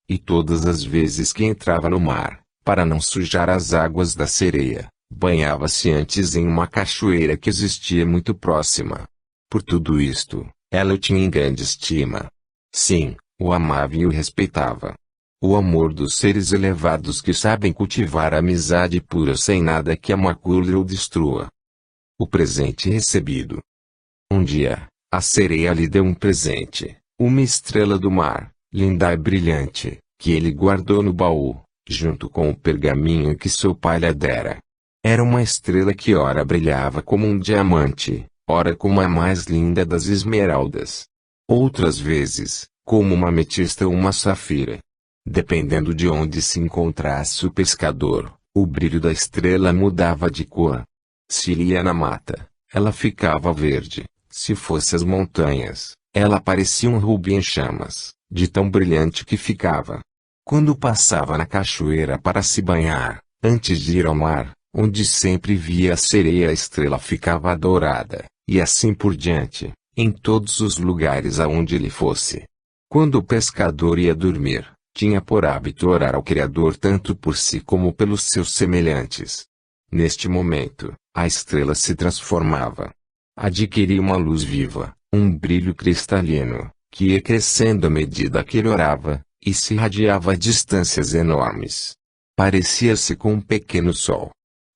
E todas as vezes que entrava no mar, para não sujar as águas da sereia, banhava-se antes em uma cachoeira que existia muito próxima. Por tudo isto, ela o tinha em grande estima. Sim, o amava e o respeitava. O amor dos seres elevados que sabem cultivar a amizade pura sem nada que a macule ou destrua. O presente recebido. Um dia, a sereia lhe deu um presente, uma estrela do mar, linda e brilhante, que ele guardou no baú, junto com o pergaminho que seu pai lhe dera. Era uma estrela que ora brilhava como um diamante, ora como a mais linda das esmeraldas. Outras vezes, como uma ametista ou uma safira. Dependendo de onde se encontrasse o pescador, o brilho da estrela mudava de cor. Se ele ia na mata, ela ficava verde. Se fosse as montanhas, ela parecia um rubi em chamas, de tão brilhante que ficava. Quando passava na cachoeira para se banhar, antes de ir ao mar, onde sempre via a sereia, a estrela ficava dourada, e assim por diante, em todos os lugares aonde ele fosse. Quando o pescador ia dormir, tinha por hábito orar ao Criador tanto por si como pelos seus semelhantes. Neste momento, a estrela se transformava. Adquiria uma luz viva, um brilho cristalino, que ia crescendo à medida que ele orava, e se irradiava a distâncias enormes. Parecia-se com um pequeno sol.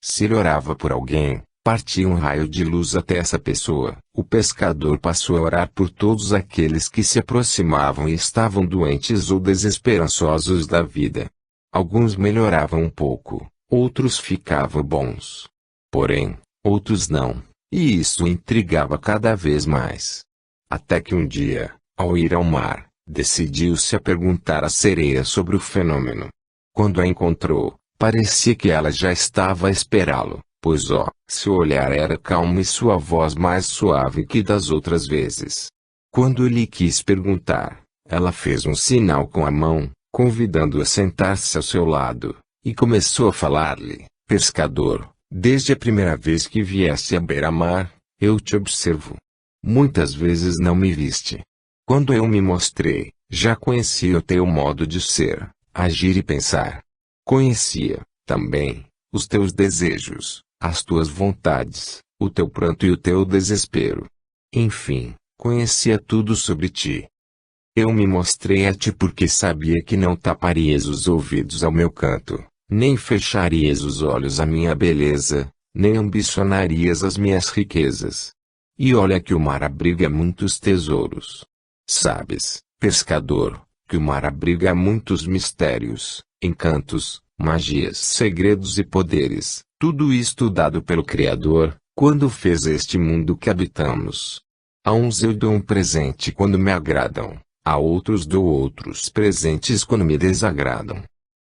Se ele orava por alguém, partia um raio de luz até essa pessoa. O pescador passou a orar por todos aqueles que se aproximavam e estavam doentes ou desesperançosos da vida. Alguns melhoravam um pouco, outros ficavam bons. Porém, outros não, e isso o intrigava cada vez mais. Até que um dia, ao ir ao mar, decidiu-se a perguntar à sereia sobre o fenômeno. Quando a encontrou, parecia que ela já estava a esperá-lo, pois seu olhar era calmo e sua voz mais suave que das outras vezes. Quando ele quis perguntar, ela fez um sinal com a mão, convidando-o a sentar-se ao seu lado, e começou a falar-lhe: pescador, desde a primeira vez que viesse à beira-mar, eu te observo. Muitas vezes não me viste. Quando eu me mostrei, já conhecia o teu modo de ser, agir e pensar. Conhecia, também, os teus desejos, as tuas vontades, o teu pranto e o teu desespero. Enfim, conhecia tudo sobre ti. Eu me mostrei a ti porque sabia que não taparias os ouvidos ao meu canto, nem fecharias os olhos à minha beleza, nem ambicionarias as minhas riquezas. E olha que o mar abriga muitos tesouros. Sabes, pescador, que o mar abriga muitos mistérios, encantos, magias, segredos e poderes, tudo isto dado pelo Criador, quando fez este mundo que habitamos. A uns eu dou um presente quando me agradam, a outros dou outros presentes quando me desagradam.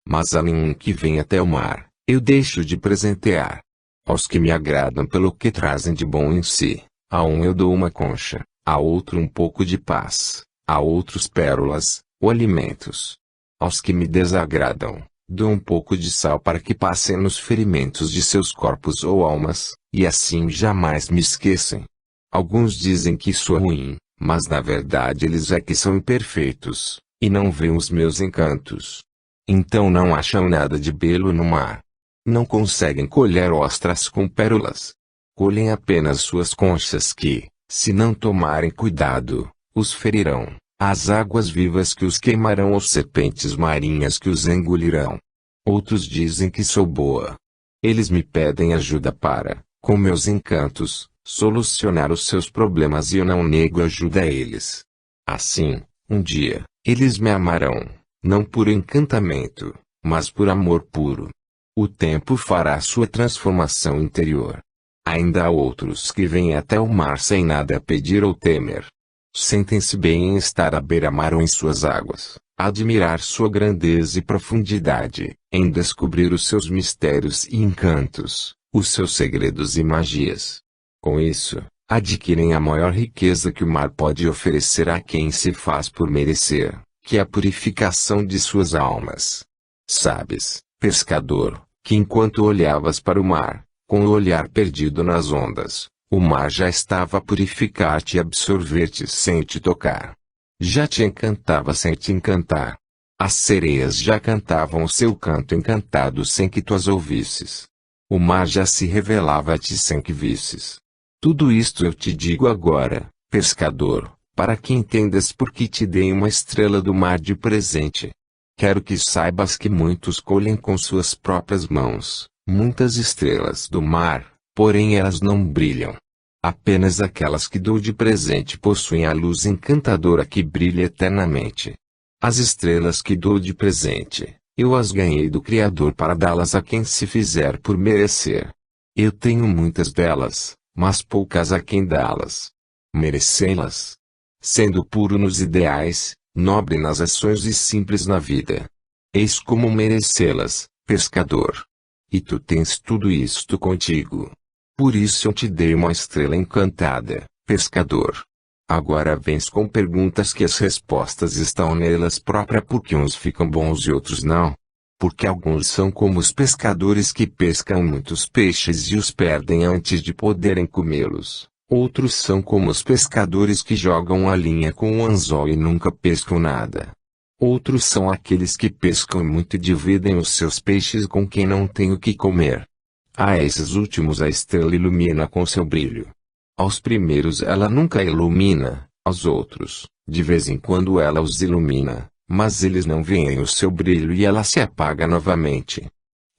Mas a nenhum que vem até o mar, eu deixo de presentear. Aos que me agradam pelo que trazem de bom em si, a um eu dou uma concha, a outro um pouco de paz, a outros pérolas, ou alimentos. Aos que me desagradam, dou um pouco de sal para que passem nos ferimentos de seus corpos ou almas, e assim jamais me esqueçam. Alguns dizem que sou ruim, mas na verdade eles é que são imperfeitos, e não veem os meus encantos. Então não acham nada de belo no mar. Não conseguem colher ostras com pérolas. Colhem apenas suas conchas que, se não tomarem cuidado, os ferirão, as águas vivas que os queimarão ou serpentes marinhas que os engolirão. Outros dizem que sou boa. Eles me pedem ajuda para, com meus encantos, solucionar os seus problemas e eu não nego ajuda a eles. Assim, um dia, eles me amarão, não por encantamento, mas por amor puro. O tempo fará sua transformação interior. Ainda há outros que vêm até o mar sem nada pedir ou temer. Sentem-se bem em estar à beira-mar ou em suas águas, admirar sua grandeza e profundidade, em descobrir os seus mistérios e encantos, os seus segredos e magias. Com isso, adquirem a maior riqueza que o mar pode oferecer a quem se faz por merecer, que é a purificação de suas almas. Sabes, pescador, que enquanto olhavas para o mar, com o olhar perdido nas ondas, o mar já estava a purificar-te e absorver-te sem te tocar. Já te encantava sem te encantar. As sereias já cantavam o seu canto encantado sem que tu as ouvisses. O mar já se revelava a ti sem que visses. Tudo isto eu te digo agora, pescador, para que entendas por que te dei uma estrela do mar de presente. Quero que saibas que muitos colhem com suas próprias mãos muitas estrelas do mar, porém elas não brilham. Apenas aquelas que dou de presente possuem a luz encantadora que brilha eternamente. As estrelas que dou de presente, eu as ganhei do Criador para dá-las a quem se fizer por merecer. Eu tenho muitas delas, mas poucas a quem dá-las. Merecê-las. Sendo puro nos ideais, nobre nas ações e simples na vida. Eis como merecê-las, pescador. E tu tens tudo isto contigo. Por isso eu te dei uma estrela encantada, pescador. Agora vens com perguntas que as respostas estão nelas próprias porque uns ficam bons e outros não. Porque alguns são como os pescadores que pescam muitos peixes e os perdem antes de poderem comê-los. Outros são como os pescadores que jogam a linha com o anzol e nunca pescam nada. Outros são aqueles que pescam muito e dividem os seus peixes com quem não tem o que comer. A esses últimos a estrela ilumina com seu brilho. Aos primeiros ela nunca ilumina, aos outros, de vez em quando ela os ilumina, mas eles não veem o seu brilho e ela se apaga novamente.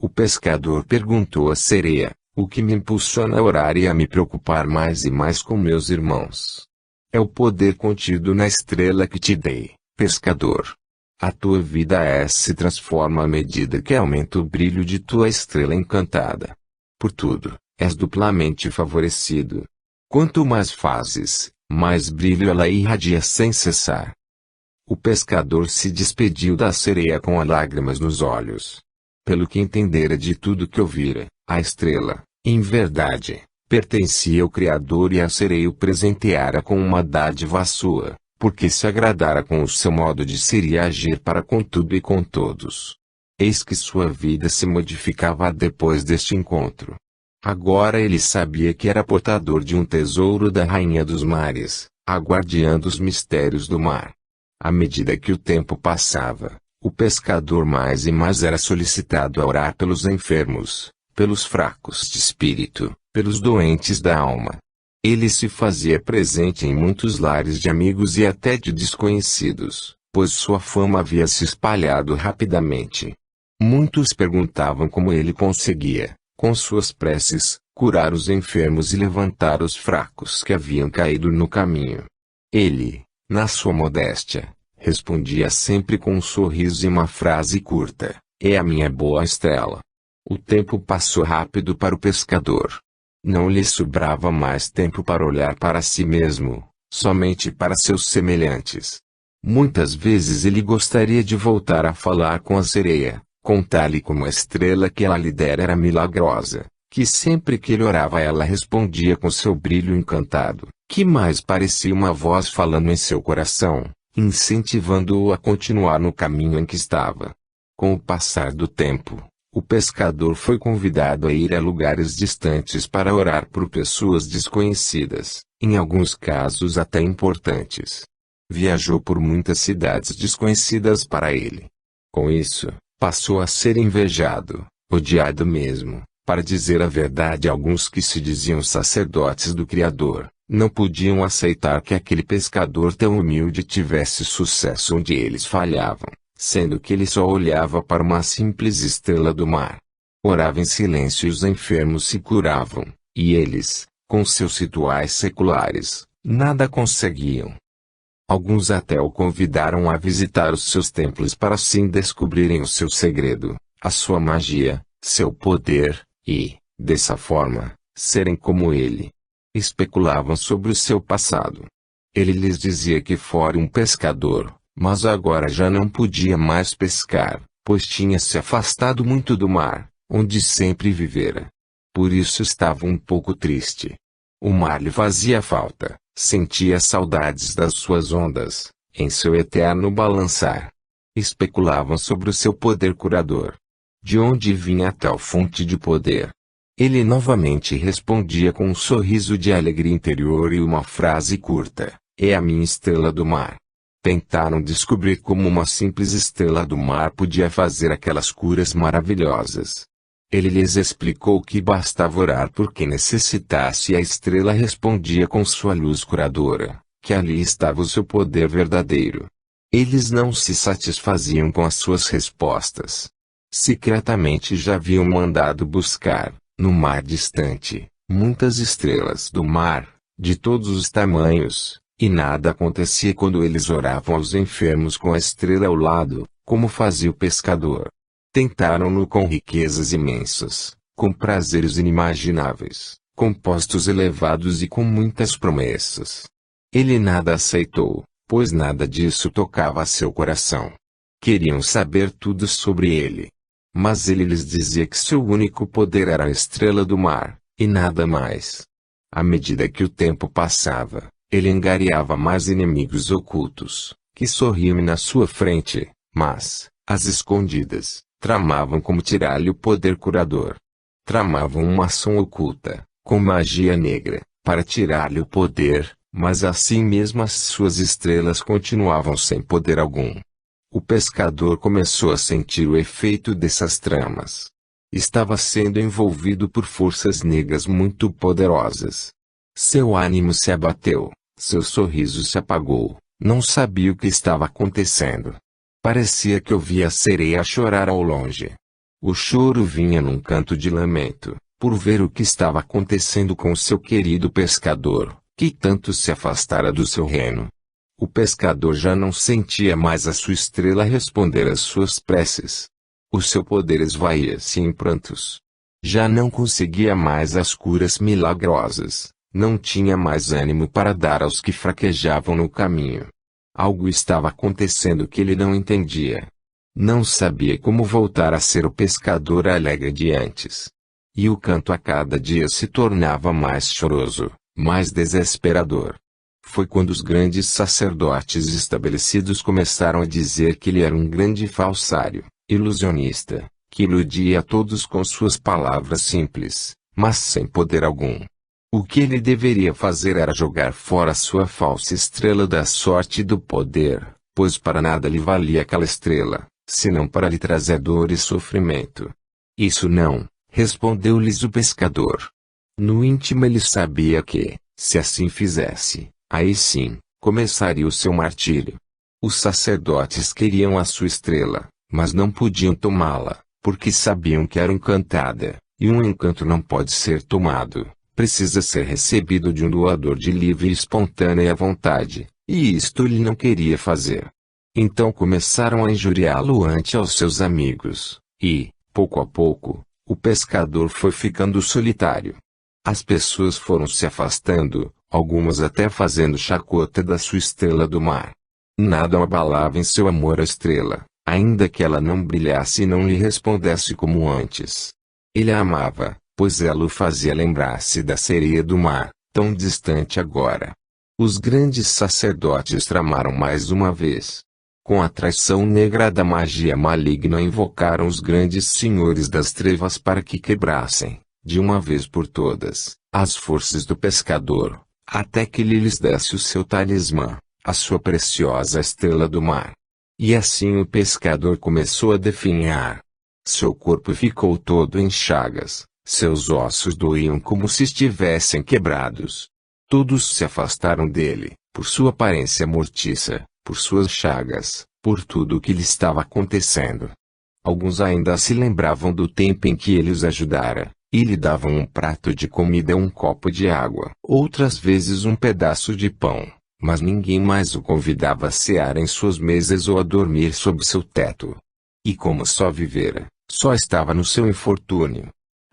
O pescador perguntou à sereia, o que me impulsiona a orar e a me preocupar mais e mais com meus irmãos? É o poder contido na estrela que te dei, pescador. A tua vida se transforma à medida que aumenta o brilho de tua estrela encantada. Por tudo, és duplamente favorecido. Quanto mais fazes, mais brilho ela irradia sem cessar. O pescador se despediu da sereia com as lágrimas nos olhos. Pelo que entendera de tudo que ouvira, a estrela, em verdade, pertencia ao Criador e a sereia o presenteara com uma dádiva sua, porque se agradara com o seu modo de ser e agir para com tudo e com todos. Eis que sua vida se modificava depois deste encontro. Agora ele sabia que era portador de um tesouro da Rainha dos Mares, a guardiã dos mistérios do mar. À medida que o tempo passava, o pescador mais e mais era solicitado a orar pelos enfermos, pelos fracos de espírito, pelos doentes da alma. Ele se fazia presente em muitos lares de amigos e até de desconhecidos, pois sua fama havia se espalhado rapidamente. Muitos perguntavam como ele conseguia, com suas preces, curar os enfermos e levantar os fracos que haviam caído no caminho. Ele, na sua modéstia, respondia sempre com um sorriso e uma frase curta: é a minha boa estrela. O tempo passou rápido para o pescador. Não lhe sobrava mais tempo para olhar para si mesmo, somente para seus semelhantes. Muitas vezes ele gostaria de voltar a falar com a sereia, contar-lhe como a estrela que ela lhe dera era milagrosa, que sempre que ele orava ela respondia com seu brilho encantado, que mais parecia uma voz falando em seu coração, incentivando-o a continuar no caminho em que estava. Com o passar do tempo, o pescador foi convidado a ir a lugares distantes para orar por pessoas desconhecidas, em alguns casos até importantes. Viajou por muitas cidades desconhecidas para ele. Com isso, passou a ser invejado, odiado mesmo. Para dizer a verdade, alguns que se diziam sacerdotes do Criador, não podiam aceitar que aquele pescador tão humilde tivesse sucesso onde eles falhavam, sendo que ele só olhava para uma simples estrela do mar. Orava em silêncio e os enfermos se curavam, E eles, com seus rituais seculares, nada conseguiam. Alguns até o convidaram a visitar os seus templos para assim descobrirem o seu segredo, a sua magia, seu poder, e, dessa forma, serem como ele. Especulavam sobre o seu passado. Ele lhes dizia que fora um pescador, mas agora já não podia mais pescar, pois tinha se afastado muito do mar, onde sempre vivera. Por isso estava um pouco triste. O mar lhe fazia falta, sentia saudades das suas ondas, em seu eterno balançar. Especulavam sobre o seu poder curador. De onde vinha tal fonte de poder? Ele novamente respondia com um sorriso de alegria interior e uma frase curta: é a minha estrela do mar. Tentaram descobrir como uma simples estrela do mar podia fazer aquelas curas maravilhosas. Ele lhes explicou que bastava orar por quem necessitasse e a estrela respondia com sua luz curadora, que ali estava o seu poder verdadeiro. Eles não se satisfaziam com as suas respostas. Secretamente já haviam mandado buscar, no mar distante, muitas estrelas do mar, de todos os tamanhos, e nada acontecia quando eles oravam aos enfermos com a estrela ao lado, como fazia o pescador. Tentaram-no com riquezas imensas, com prazeres inimagináveis, com postos elevados e com muitas promessas. Ele nada aceitou, pois nada disso tocava a seu coração. Queriam saber tudo sobre ele. Mas ele lhes dizia que seu único poder era a estrela do mar, e nada mais. À medida que o tempo passava, ele angariava mais inimigos ocultos, que sorriam na sua frente, mas, às escondidas, tramavam como tirar-lhe o poder curador. Tramavam uma ação oculta, com magia negra, para tirar-lhe o poder, mas assim mesmo as suas estrelas continuavam sem poder algum. O pescador começou a sentir o efeito dessas tramas. Estava sendo envolvido por forças negras muito poderosas. Seu ânimo se abateu, seu sorriso se apagou, não sabia o que estava acontecendo. Parecia que ouvia a sereia chorar ao longe. O choro vinha num canto de lamento, por ver o que estava acontecendo com seu querido pescador, que tanto se afastara do seu reino. O pescador já não sentia mais a sua estrela responder às suas preces. O seu poder esvaía-se em prantos. Já não conseguia mais as curas milagrosas, não tinha mais ânimo para dar aos que fraquejavam no caminho. Algo estava acontecendo que ele não entendia. Não sabia como voltar a ser o pescador alegre de antes. E o canto a cada dia se tornava mais choroso, mais desesperador. Foi quando os grandes sacerdotes estabelecidos começaram a dizer que ele era um grande falsário, ilusionista, que iludia a todos com suas palavras simples, mas sem poder algum. O que ele deveria fazer era jogar fora sua falsa estrela da sorte e do poder, pois para nada lhe valia aquela estrela, senão para lhe trazer dor e sofrimento. Isso não, respondeu-lhes o pescador. No íntimo ele sabia que, se assim fizesse, aí sim, começaria o seu martírio. Os sacerdotes queriam a sua estrela, mas não podiam tomá-la, porque sabiam que era encantada, e um encanto não pode ser tomado, precisa ser recebido de um doador de livre e espontânea vontade, e isto ele não queria fazer. Então começaram a injuriá-lo ante aos seus amigos, e, pouco a pouco, o pescador foi ficando solitário. As pessoas foram se afastando, algumas até fazendo chacota da sua estrela do mar. Nada o abalava em seu amor à estrela, ainda que ela não brilhasse e não lhe respondesse como antes. Ele a amava, pois ela o fazia lembrar-se da sereia do mar, tão distante agora. Os grandes sacerdotes tramaram mais uma vez. Com a traição negra da magia maligna invocaram os grandes senhores das trevas para que quebrassem, de uma vez por todas, as forças do pescador, até que ele lhes desse o seu talismã, a sua preciosa estrela do mar. E assim o pescador começou a definhar. Seu corpo ficou todo em chagas, seus ossos doíam como se estivessem quebrados. Todos se afastaram dele, por sua aparência mortiça, por suas chagas, por tudo o que lhe estava acontecendo. Alguns ainda se lembravam do tempo em que ele os ajudara, e lhe davam um prato de comida e um copo de água. Outras vezes um pedaço de pão, mas ninguém mais o convidava a cear em suas mesas ou a dormir sob seu teto. E como só vivera, só estava no seu infortúnio.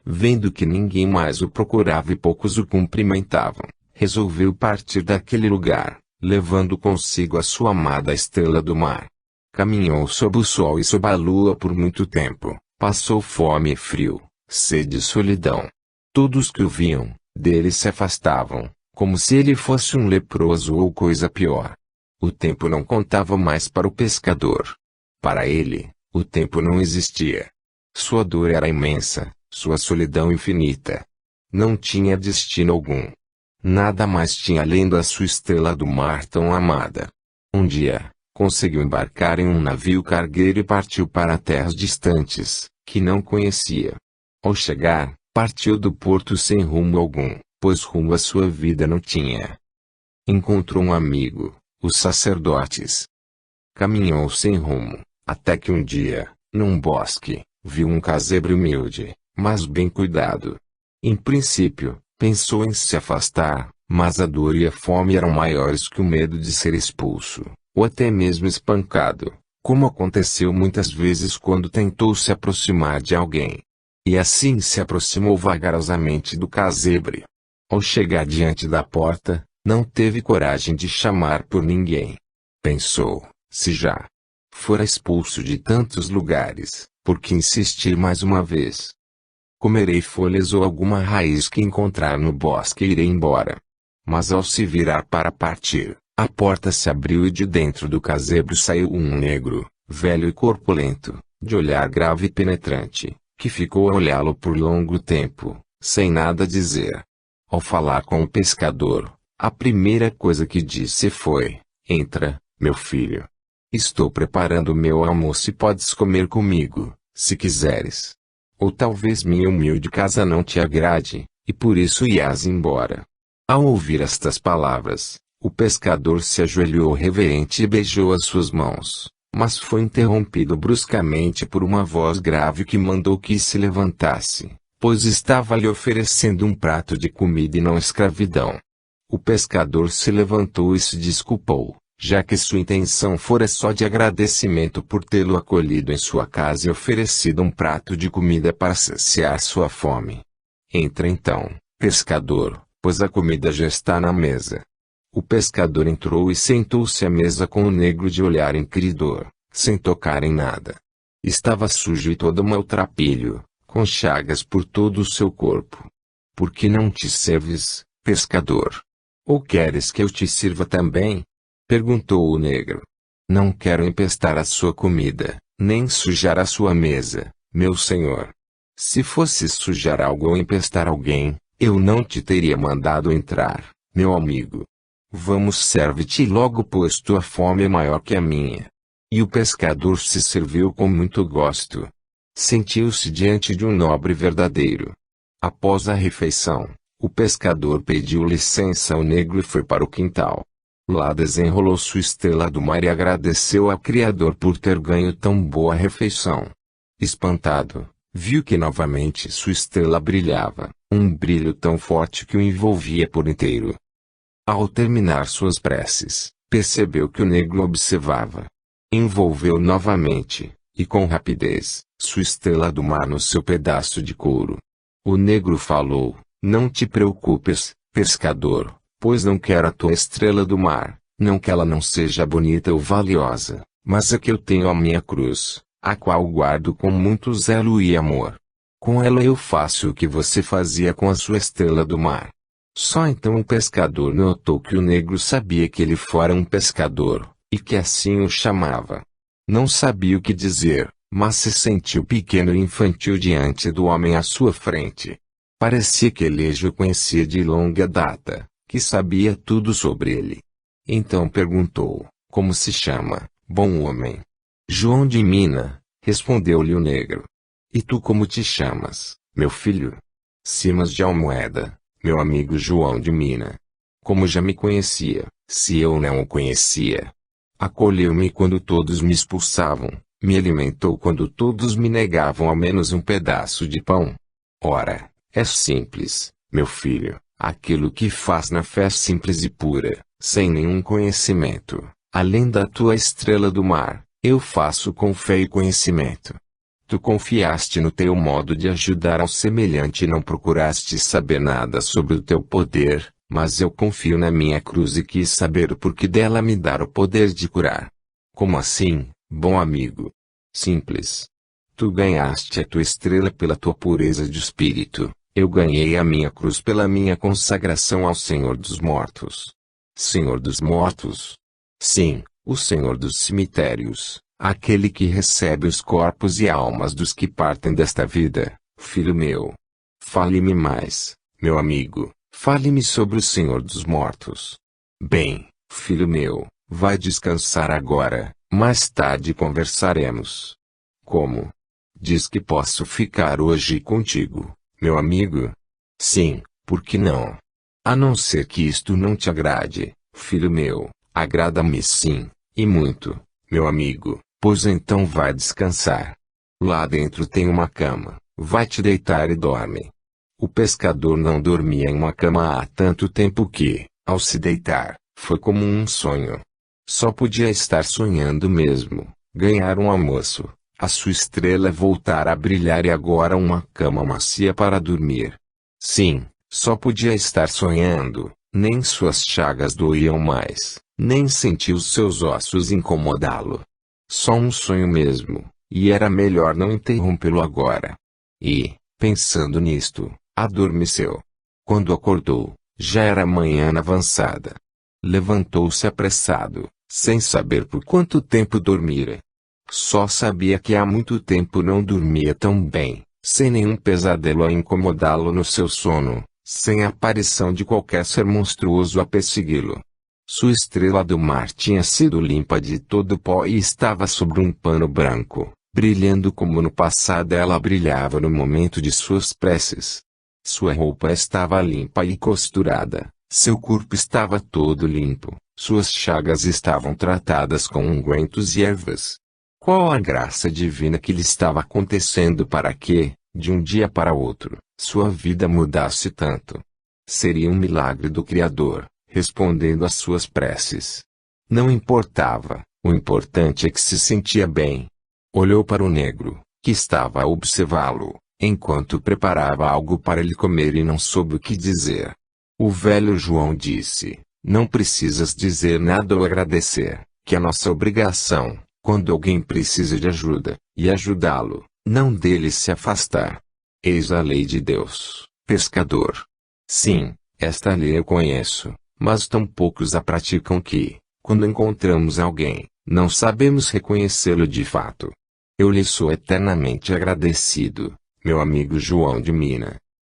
Vendo que ninguém mais o procurava e poucos o cumprimentavam, resolveu partir daquele lugar, levando consigo a sua amada estrela do mar. Caminhou sob o sol e sob a lua por muito tempo, passou fome e frio, sede e solidão. Todos que o viam, dele se afastavam, como se ele fosse um leproso ou coisa pior. O tempo não contava mais para o pescador. Para ele, o tempo não existia. Sua dor era imensa, sua solidão infinita. Não tinha destino algum. Nada mais tinha além da sua estrela do mar tão amada. Um dia, conseguiu embarcar em um navio cargueiro e partiu para terras distantes, que não conhecia. Ao chegar, partiu do porto sem rumo algum, pois rumo à sua vida não tinha. Encontrou um amigo, os sacerdotes. Caminhou sem rumo, até que um dia, num bosque, viu um casebre humilde, mas bem cuidado. Em princípio, pensou em se afastar, mas a dor e a fome eram maiores que o medo de ser expulso, ou até mesmo espancado, como aconteceu muitas vezes quando tentou se aproximar de alguém. E assim se aproximou vagarosamente do casebre. Ao chegar diante da porta, não teve coragem de chamar por ninguém. Pensou, se já fora expulso de tantos lugares, por que insistir mais uma vez? Comerei folhas ou alguma raiz que encontrar no bosque e irei embora. Mas ao se virar para partir, a porta se abriu e de dentro do casebre saiu um negro, velho e corpulento, de olhar grave e penetrante, que ficou a olhá-lo por longo tempo, sem nada dizer. Ao falar com o pescador, a primeira coisa que disse foi: "Entra, meu filho. Estou preparando o meu almoço e podes comer comigo, se quiseres. Ou talvez minha humilde casa não te agrade, e por isso ias embora." Ao ouvir estas palavras, o pescador se ajoelhou reverente e beijou as suas mãos, mas foi interrompido bruscamente por uma voz grave que mandou que se levantasse, pois estava lhe oferecendo um prato de comida e não escravidão. O pescador se levantou e se desculpou, já que sua intenção fora só de agradecimento por tê-lo acolhido em sua casa e oferecido um prato de comida para saciar sua fome. "Entra então, pescador, pois a comida já está na mesa." O pescador entrou e sentou-se à mesa com o negro de olhar inquiridor, sem tocar em nada. Estava sujo e todo maltrapilho, com chagas por todo o seu corpo. "Por que não te serves, pescador? Ou queres que eu te sirva também?" perguntou o negro. "Não quero empestar a sua comida, nem sujar a sua mesa, meu senhor. Se fosse sujar algo ou empestar alguém, eu não te teria mandado entrar, meu amigo. Vamos, serve-te logo, pois tua fome é maior que a minha." E o pescador se serviu com muito gosto. Sentiu-se diante de um nobre verdadeiro. Após a refeição, o pescador pediu licença ao negro e foi para o quintal. Lá desenrolou sua estrela do mar e agradeceu ao Criador por ter ganho tão boa refeição. Espantado, viu que novamente sua estrela brilhava, um brilho tão forte que o envolvia por inteiro. Ao terminar suas preces, percebeu que o negro observava. Envolveu novamente, e com rapidez, sua estrela do mar no seu pedaço de couro. O negro falou: "Não te preocupes, pescador, pois não quero a tua estrela do mar, não que ela não seja bonita ou valiosa, mas é que eu tenho a minha cruz, a qual guardo com muito zelo e amor. Com ela eu faço o que você fazia com a sua estrela do mar." Só então o pescador notou que o negro sabia que ele fora um pescador, e que assim o chamava. Não sabia o que dizer, mas se sentiu pequeno e infantil diante do homem à sua frente. Parecia que ele o conhecia de longa data, que sabia tudo sobre ele. Então perguntou: "Como se chama, bom homem?" "João de Mina", respondeu-lhe o negro. "E tu como te chamas, meu filho?" "Simas de Almoeda, meu amigo João de Mina." Como já me conhecia, se eu não o conhecia. Acolheu-me quando todos me expulsavam, me alimentou quando todos me negavam ao menos um pedaço de pão. Ora, É simples, meu filho, aquilo que faz na fé simples e pura, sem nenhum conhecimento, além da tua estrela do mar, eu faço com fé e conhecimento. Tu confiaste no teu modo de ajudar ao semelhante e não procuraste saber nada sobre o teu poder, mas eu confio na minha cruz e quis saber o porquê dela me dar o poder de curar. Como assim, bom amigo? Simples. Tu ganhaste a tua estrela pela tua pureza de espírito, eu ganhei a minha cruz pela minha consagração ao Senhor dos mortos. Senhor dos mortos? Sim, o Senhor dos cemitérios, aquele que recebe os corpos e almas dos que partem desta vida, filho meu. Fale-me mais, meu amigo, fale-me sobre o Senhor dos mortos. Bem, filho meu, vai descansar agora, mais tarde conversaremos. Como? Diz que posso ficar hoje contigo, meu amigo? Sim, por que não? A não ser que isto não te agrade, filho meu, agrada-me sim, e muito, meu amigo, pois então vai descansar. Lá dentro tem uma cama, vai te deitar e dorme. O pescador não dormia em uma cama há tanto tempo que, ao se deitar, foi como um sonho. Só podia estar sonhando mesmo, ganhar um almoço, a sua estrela voltar a brilhar e agora uma cama macia para dormir. Sim, só podia estar sonhando, nem suas chagas doíam mais, nem sentiu os seus ossos incomodá-lo. Só um sonho mesmo, e era melhor não interrompê-lo agora. E, pensando nisto, adormeceu. Quando acordou, já era manhã avançada. Levantou-se apressado, sem saber por quanto tempo dormira. Só sabia que há muito tempo não dormia tão bem, sem nenhum pesadelo a incomodá-lo no seu sono, sem a aparição de qualquer ser monstruoso a persegui-lo. Sua estrela do mar tinha sido limpa de todo o pó e estava sobre um pano branco, brilhando como no passado ela brilhava no momento de suas preces. Sua roupa estava limpa e costurada, seu corpo estava todo limpo, suas chagas estavam tratadas com ungüentos e ervas. Qual a graça divina que lhe estava acontecendo para que, de um dia para outro, sua vida mudasse tanto? Seria um milagre do Criador, respondendo às suas preces. Não importava, o importante é que se sentia bem. Olhou para o negro, que estava a observá-lo, enquanto preparava algo para ele comer e não soube o que dizer. O velho João disse: não precisas dizer nada ou agradecer, que é nossa obrigação, quando alguém precisa de ajuda, e ajudá-lo, não dele se afastar. Eis a lei de Deus, pescador. Sim, esta lei eu conheço, mas tão poucos a praticam que, quando encontramos alguém, não sabemos reconhecê-lo de fato. Eu lhe sou eternamente agradecido, meu amigo João de Mina.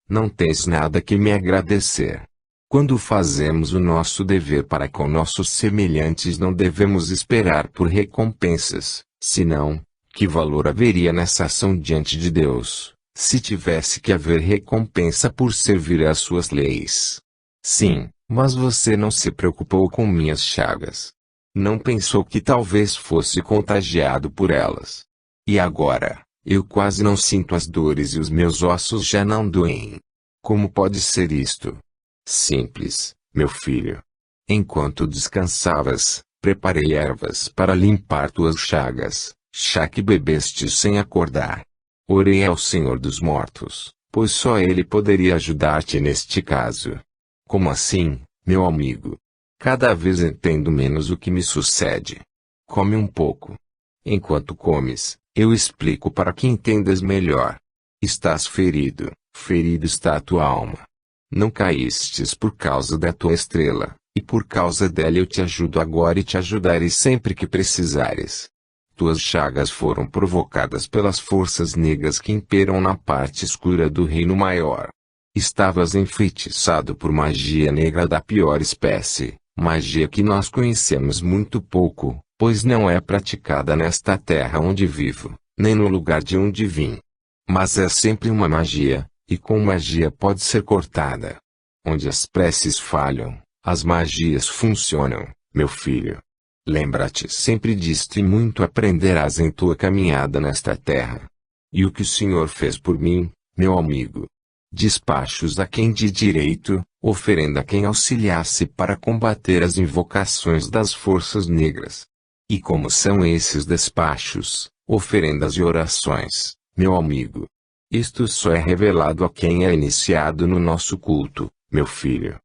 Não tens nada que me agradecer. Quando fazemos o nosso dever para com nossos semelhantes não devemos esperar por recompensas, senão, que valor haveria nessa ação diante de Deus, se tivesse que haver recompensa por servir às suas leis? Sim, mas você não se preocupou com minhas chagas. Não pensou que talvez fosse contagiado por elas. E agora, eu quase não sinto as dores e os meus ossos já não doem. Como pode ser isto? Simples, meu filho. Enquanto descansavas, preparei ervas para limpar tuas chagas, chá que bebeste sem acordar. Orei ao Senhor dos mortos, pois só Ele poderia ajudar-te neste caso. Como assim, meu amigo? Cada vez entendo menos o que me sucede. Come um pouco. Enquanto comes, eu explico para que entendas melhor. Estás ferido, ferida está a tua alma. Não caístes por causa da tua estrela, e por causa dela eu te ajudo agora e te ajudarei sempre que precisares. Tuas chagas foram provocadas pelas forças negras que imperam na parte escura do reino maior. Estavas enfeitiçado por magia negra da pior espécie, magia que nós conhecemos muito pouco, pois não é praticada nesta terra onde vivo, nem no lugar de onde vim. Mas é sempre uma magia, e com magia pode ser cortada. Onde as preces falham, as magias funcionam, meu filho. Lembra-te sempre disto e muito aprenderás em tua caminhada nesta terra. E o que o Senhor fez por mim, meu amigo? despachos a quem de direito, oferenda a quem auxiliasse para combater as invocações das forças negras. E como são esses despachos, oferendas e orações, meu amigo? Isto só é revelado a quem é iniciado no nosso culto, meu filho.